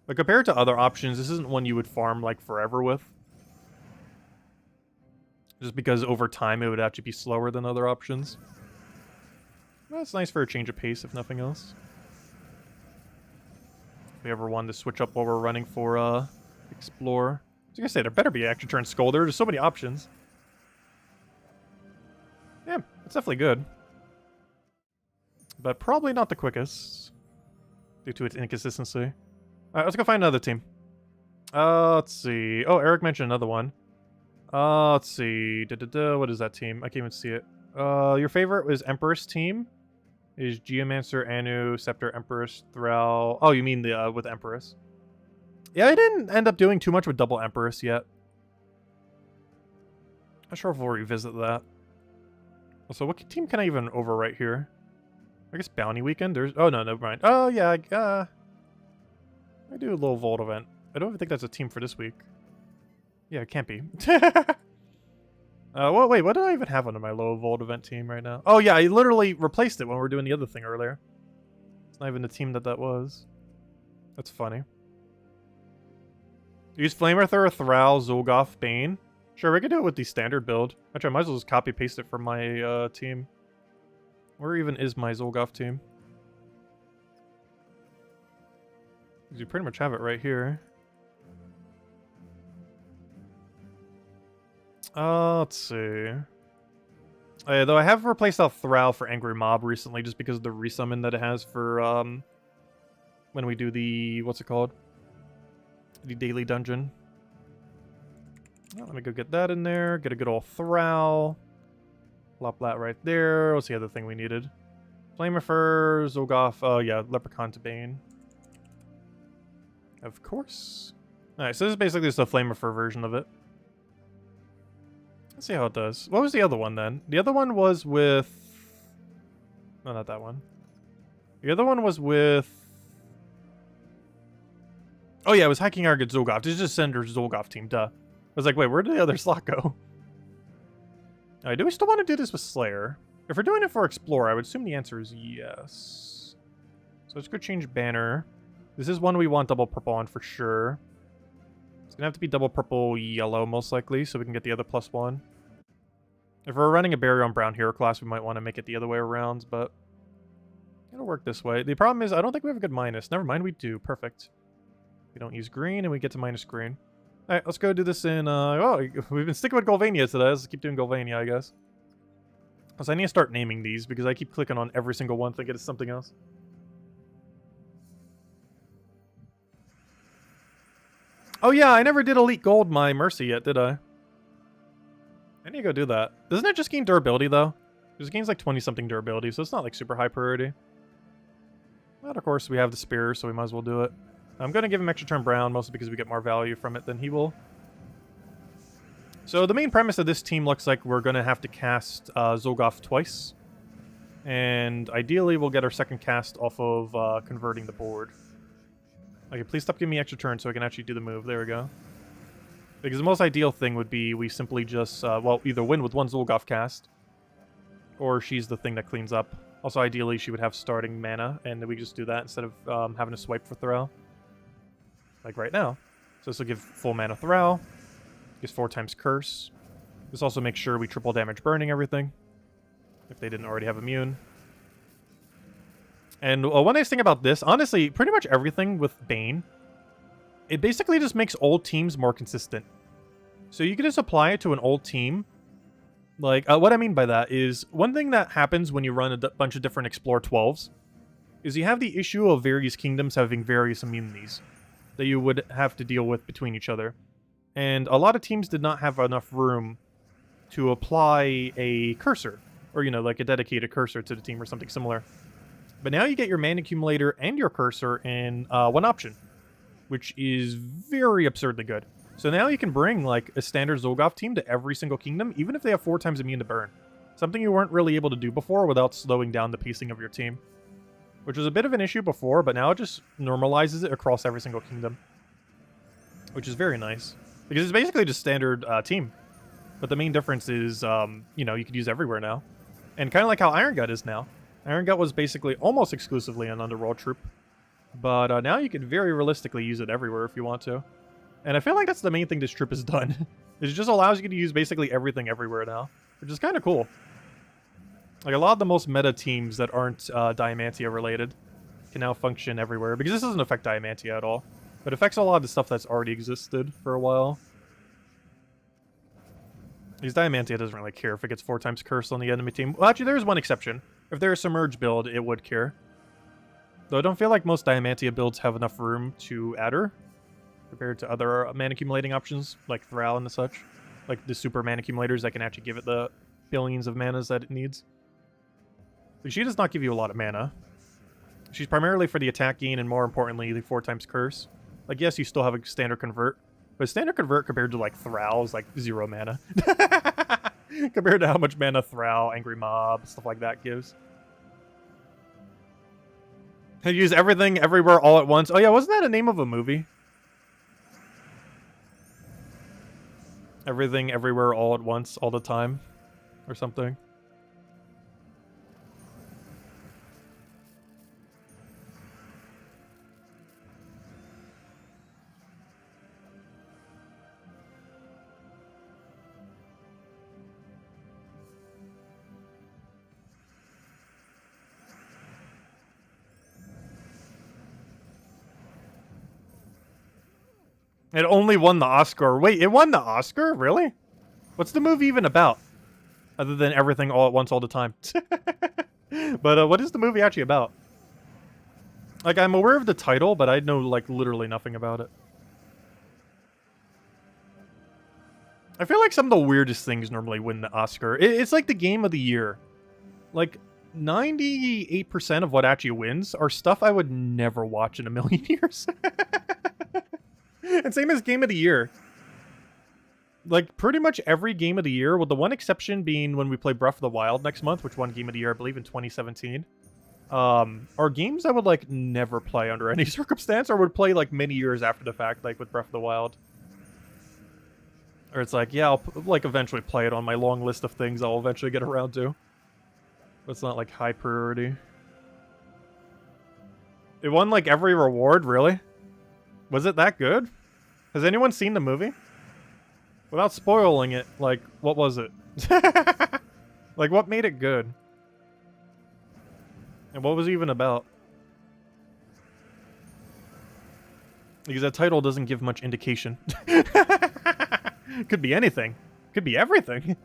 But compared to other options, this isn't one you would farm like forever with. Just because over time it would actually be slower than other options. That's nice for a change of pace, if nothing else. If we ever wanted to switch up while we're running for Explore. Like I say, there better be an extra turn Skull. There's so many options. Yeah, it's definitely good. But probably not the quickest. Due to its inconsistency. Alright, let's go find another team. Let's see. Oh, Eric mentioned another one. Let's see. What is that team? I can't even see it. Your favorite was Empress team? Is Geomancer, Anu, Scepter, Empress, Thrall... Oh, you mean the with Empress. Yeah, I didn't end up doing too much with double Empress yet. Not sure if we'll revisit that. Also, what team can I even overwrite here? I guess Bounty Weekend? There's... Oh, no, never mind. Oh, yeah, I do a little Vault event. I don't even think that's a team for this week. Yeah, it can't be. Well, wait, what do I even have under my low Vault event team right now? Oh, yeah, I literally replaced it when we were doing the other thing earlier. It's not even the team that was. That's funny. Use Flamethrower, Thrall, Zolgoth, Bane. Sure, we could do it with the standard build. Actually, I might as well just copy-paste it from my team. Where even is my Zolgoth team? You pretty much have it right here. Let's see. Though I have replaced out Thrall for Angry Mob recently just because of the resummon that it has for, when we do the, what's it called? The daily dungeon. Well, let me go get that in there, get a good old Thrall. Plop that right there. What's the other thing we needed? Flamethrower, Zolgoth, oh yeah, Leprechaun to Bane. Of course. Alright, so this is basically just a Flamethrower version of it. Let's see how it does. What was the other one then? The other one was with... No, not that one. The other one was with... Oh yeah, it was Hiking Argot Zolgoth. It's just Sender Zolgoth team, duh. I was like, wait, where did the other slot go? Alright, do we still want to do this with Slayer? If we're doing it for Explorer, I would assume the answer is yes. So let's go change banner. This is one we want double purple on for sure. It's gonna have to be double purple yellow most likely, so we can get the other +1. If we're running a Barrier on Brown Hero class, we might want to make it the other way around, but it'll work this way. The problem is, I don't think we have a good minus. Never mind, we do. Perfect. We don't use green, and we get to minus green. Alright, let's go do this in, oh, we've been sticking with Golvania today. Let's keep doing Golvania, I guess. So I need to start naming these, because I keep clicking on every single one thinking it's something else. Oh yeah, I never did Elite Gold my Mercy yet, did I? I need to go do that. Doesn't it just gain durability, though? It gains like 20-something durability, so it's not like super high priority. But of course, we have the Spear, so we might as well do it. I'm going to give him extra turn brown, mostly because we get more value from it than he will. So the main premise of this team looks like we're going to have to cast Zolgoth twice. And ideally, we'll get our second cast off of converting the board. Okay, please stop giving me extra turns so I can actually do the move. There we go. Because the most ideal thing would be we simply just, well, either win with one Zolgoth cast, or she's the thing that cleans up. Also, ideally, she would have starting mana, and then we just do that instead of having to swipe for Thrall. Like right now. So this will give full mana Thrall. Gives 4 times Curse. This also makes sure we triple damage burning everything, if they didn't already have immune. And one nice thing about this, honestly, pretty much everything with Bane, it basically just makes old teams more consistent. So you can just apply it to an old team Like, what I mean by that is, one thing that happens when you run a bunch of different Explore 12s is you have the issue of various kingdoms having various immunities that you would have to deal with between each other. And a lot of teams did not have enough room to apply a cursor, or, you know, like a dedicated cursor to the team or something similar. But now you get your mana accumulator and your cursor in one option, which is very absurdly good. So now you can bring, like, a standard Zolgoth team to every single kingdom, even if they have 4 times immune to burn. Something you weren't really able to do before without slowing down the pacing of your team. Which was a bit of an issue before, but now it just normalizes it across every single kingdom. Which is very nice. Because it's basically just standard team. But the main difference is, you know, you could use everywhere now. And kind of like how Iron Gut is now. Iron Gut was basically almost exclusively an Underworld troop. But now you can very realistically use it everywhere if you want to. And I feel like that's the main thing this troop has done. It just allows you to use basically everything everywhere now. Which is kind of cool. Like, a lot of the most meta teams that aren't Diamantia related can now function everywhere. Because this doesn't affect Diamantia at all. But it affects a lot of the stuff that's already existed for a while. Because Diamantia doesn't really care if it gets 4 times curse on the enemy team. Well, actually, there's one exception. If they're a Submerge build, it would care. Though I don't feel like most Diamantia builds have enough room to adder compared to other mana accumulating options, like Thrall and such. Like the super mana accumulators that can actually give it the billions of manas that it needs. But she does not give you a lot of mana. She's primarily for the attack gain and, more importantly, the 4 times curse. Like, yes, you still have a standard convert. But standard convert compared to, like, Thrall is, like, 0 mana. Compared to how much mana Thrall, Angry Mob, stuff like that gives. And use everything, everywhere, all at once. Oh, yeah, wasn't that a name of a movie? Everything, everywhere, all at once, all the time. Or something. It only won the Oscar. Wait, it won the Oscar? Really? What's the movie even about? Other than everything all at once all the time. But what is the movie actually about? Like, I'm aware of the title, but I know, like, literally nothing about it. I feel like some of the weirdest things normally win the Oscar. It's like the game of the year. Like, 98% of what actually wins are stuff I would never watch in a million years. And same as Game of the Year. Like, pretty much every Game of the Year, with the one exception being when we play Breath of the Wild next month, which won Game of the Year, I believe, in 2017. Are games I would, like, never play under any circumstance, or would play, like, many years after the fact, like with Breath of the Wild. Or it's like, yeah, I'll, like, eventually play it on my long list of things I'll eventually get around to. But it's not, like, high priority. It won, like, every reward, really? Was it that good? Has anyone seen the movie? Without spoiling it, like, what was it? Like, what made it good? And what was it even about? Because that title doesn't give much indication. Could be anything. Could be everything.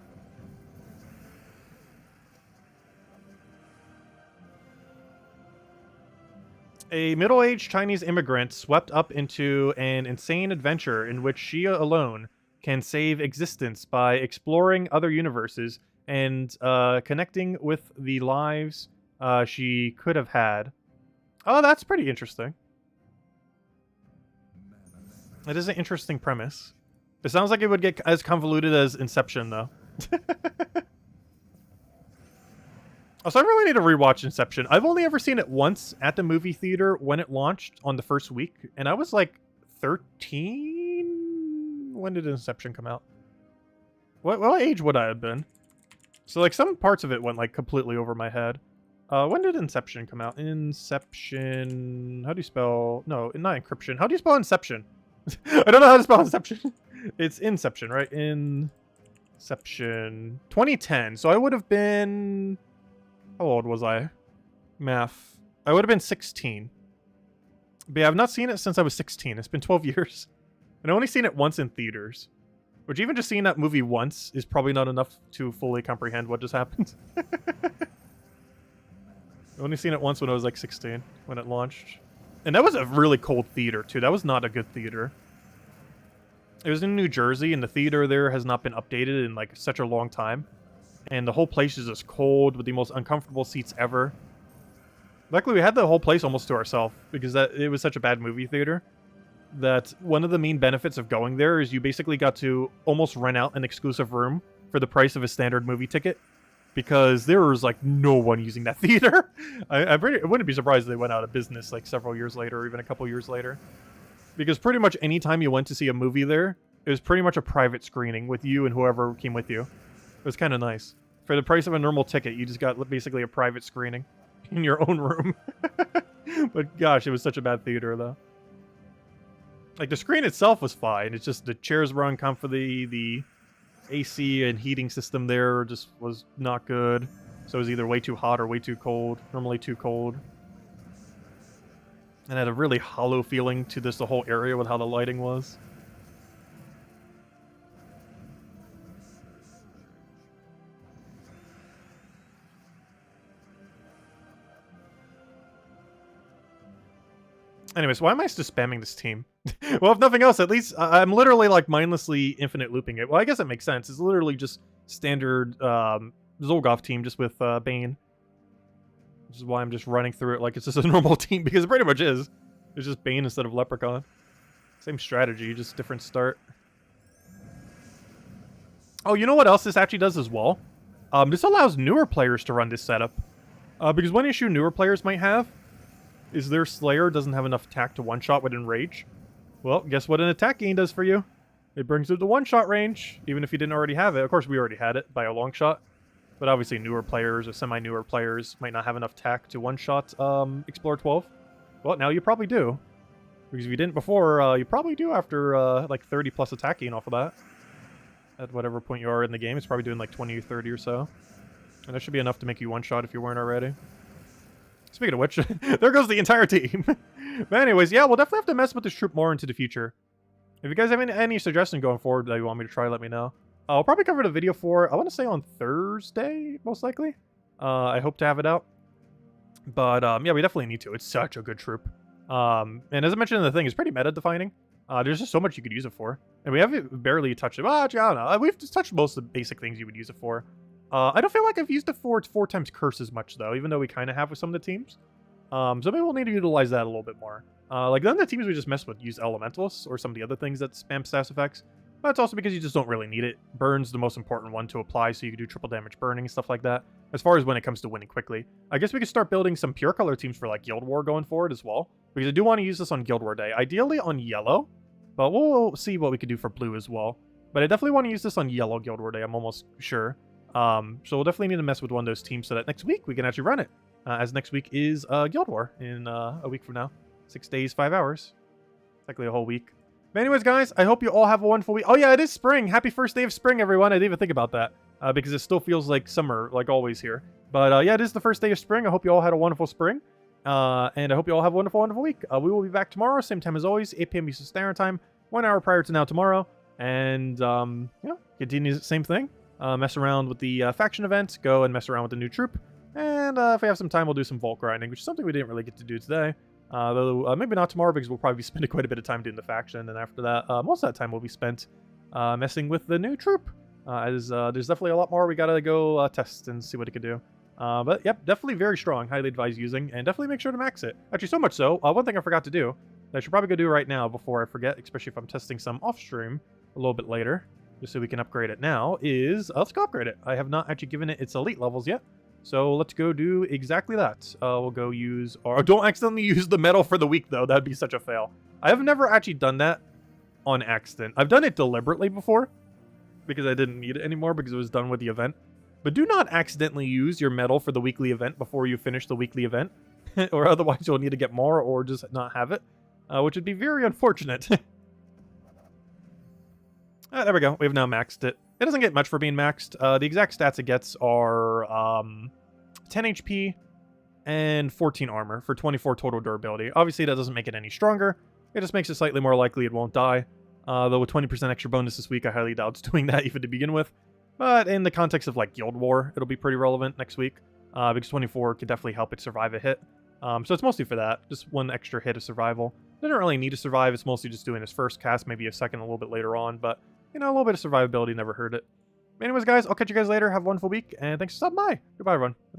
A middle-aged Chinese immigrant swept up into an insane adventure in which she alone can save existence by exploring other universes and connecting with the lives she could have had. Oh, that's pretty interesting. It is an interesting premise. It sounds like it would get as convoluted as Inception, though. Also, I really need to rewatch Inception. I've only ever seen it once at the movie theater when it launched on the first week, and I was like 13? When did Inception come out? What age would I have been? So, like, some parts of it went, like, completely over my head. When did Inception come out? Inception... How do you spell... No, not Encryption. How do you spell Inception? I don't know how to spell Inception. It's Inception, right? Inception. 2010. So I would have been... How old was I? Math. I would have been 16. But yeah, I've not seen it since I was 16. It's been 12 years. And I've only seen it once in theaters. Which even just seeing that movie once is probably not enough to fully comprehend what just happened. I've only seen it once when I was like 16, when it launched. And that was a really cold theater, too. That was not a good theater. It was in New Jersey, and the theater there has not been updated in like such a long time. And the whole place is just cold with the most uncomfortable seats ever. Luckily, we had the whole place almost to ourselves because it was such a bad movie theater that one of the main benefits of going there is you basically got to almost rent out an exclusive room for the price of a standard movie ticket because there was like no one using that theater. I wouldn't be surprised if they went out of business like several years later or even a couple years later. Because pretty much any time you went to see a movie there, it was pretty much a private screening with you and whoever came with you. It was kind of nice. For the price of a normal ticket, you just got basically a private screening in your own room. But gosh, it was such a bad theater, though. Like, the screen itself was fine. It's just the chairs were uncomfortable. The AC and heating system there just was not good. So it was either way too hot or way too cold. Normally too cold. And it had a really hollow feeling to the whole area with how the lighting was. Anyways, why am I still spamming this team? Well, if nothing else, at least I'm literally like mindlessly infinite looping it. Well, I guess it makes sense. It's literally just standard Zolgoth team just with Bane. Which is why I'm just running through it like it's just a normal team, because it pretty much is. It's just Bane instead of Leprechaun. Same strategy, just different start. Oh, you know what else this actually does as well? This allows newer players to run this setup. Because one issue newer players might have is their Slayer doesn't have enough attack to one-shot with Enrage. Well, guess what an attack gain does for you? It brings it to one-shot range, even if you didn't already have it. Of course, we already had it by a long shot. But obviously, newer players or semi-newer players might not have enough attack to one-shot Explorer 12. Well, now you probably do. Because if you didn't before, you probably do after like 30 plus attack gain off of that. At whatever point you are in the game, it's probably doing like 20 or 30 or so. And that should be enough to make you one-shot if you weren't already. Speaking of which, there goes the entire team. But anyways, yeah, we'll definitely have to mess with this troop more into the future. If you guys have any suggestions going forward that you want me to try, let me know. I'll probably cover the video for, I want to say on Thursday, most likely. I hope to have it out. But yeah, we definitely need to. It's such a good troop. And as I mentioned in the thing, it's pretty meta-defining. There's just so much you could use it for. And we haven't barely touched it. Well, actually, I don't know. We've just touched most of the basic things you would use it for. I don't feel like I've used it for its 4 times curse as much, though, even though we kind of have with some of the teams. So maybe we'll need to utilize that a little bit more. Like, none of the teams we just messed with use Elementalists or some of the other things that spam status effects. But it's also because you just don't really need it. Burn's the most important one to apply, so you can do triple damage burning, stuff like that. As far as when it comes to winning quickly. I guess we could start building some pure color teams for, like, Guild War going forward as well. Because I do want to use this on Guild War Day. Ideally on yellow. But we'll see what we could do for blue as well. But I definitely want to use this on yellow Guild War Day, I'm almost sure. So we'll definitely need to mess with one of those teams so that next week we can actually run it. As next week is Guild War in a week from now. 6 days, 5 hours. Technically a whole week. But anyways, guys, I hope you all have a wonderful week. Oh yeah, it is spring. Happy first day of spring, everyone. I didn't even think about that. Because it still feels like summer, like always here. But yeah, it is the first day of spring. I hope you all had a wonderful spring. And I hope you all have a wonderful, wonderful week. We will be back tomorrow, same time as always, 8 p.m. Eastern Standard Time, 1 hour prior to now tomorrow. And, yeah, continue the same thing. Mess around with the faction event, go and mess around with the new troop. And if we have some time, we'll do some vault grinding, which is something we didn't really get to do today. Though maybe not tomorrow, because we'll probably be spending quite a bit of time doing the faction. And after that, most of that time will be spent messing with the new troop. As there's definitely a lot more we gotta go test and see what it can do. But yep, definitely very strong. Highly advised using, and definitely make sure to max it. Actually, so much so, one thing I forgot to do, that I should probably go do right now before I forget, especially if I'm testing some off-stream a little bit later, just so we can upgrade it now, is let's go upgrade it. I have not actually given it its elite levels yet. So let's go do exactly that. We'll go use, or don't accidentally use the medal for the week though. That'd be such a fail. I have never actually done that on accident. I've done it deliberately before because I didn't need it anymore because it was done with the event. But do not accidentally use your medal for the weekly event before you finish the weekly event, or otherwise you'll need to get more or just not have it, which would be very unfortunate. There we go. We've now maxed it. It doesn't get much for being maxed. The exact stats it gets are 10 HP and 14 armor for 24 total durability. Obviously, that doesn't make it any stronger. It just makes it slightly more likely it won't die. Though with 20% extra bonus this week, I highly doubt it's doing that even to begin with. But in the context of like Guild War, it'll be pretty relevant next week. Because 24 could definitely help it survive a hit. So it's mostly for that. Just one extra hit of survival. Doesn't really need to survive. It's mostly just doing his first cast, maybe a second a little bit later on. But, you know, a little bit of survivability never hurt it. Anyways, guys, I'll catch you guys later. Have a wonderful week. And thanks for stopping by. Goodbye, everyone. Thanks for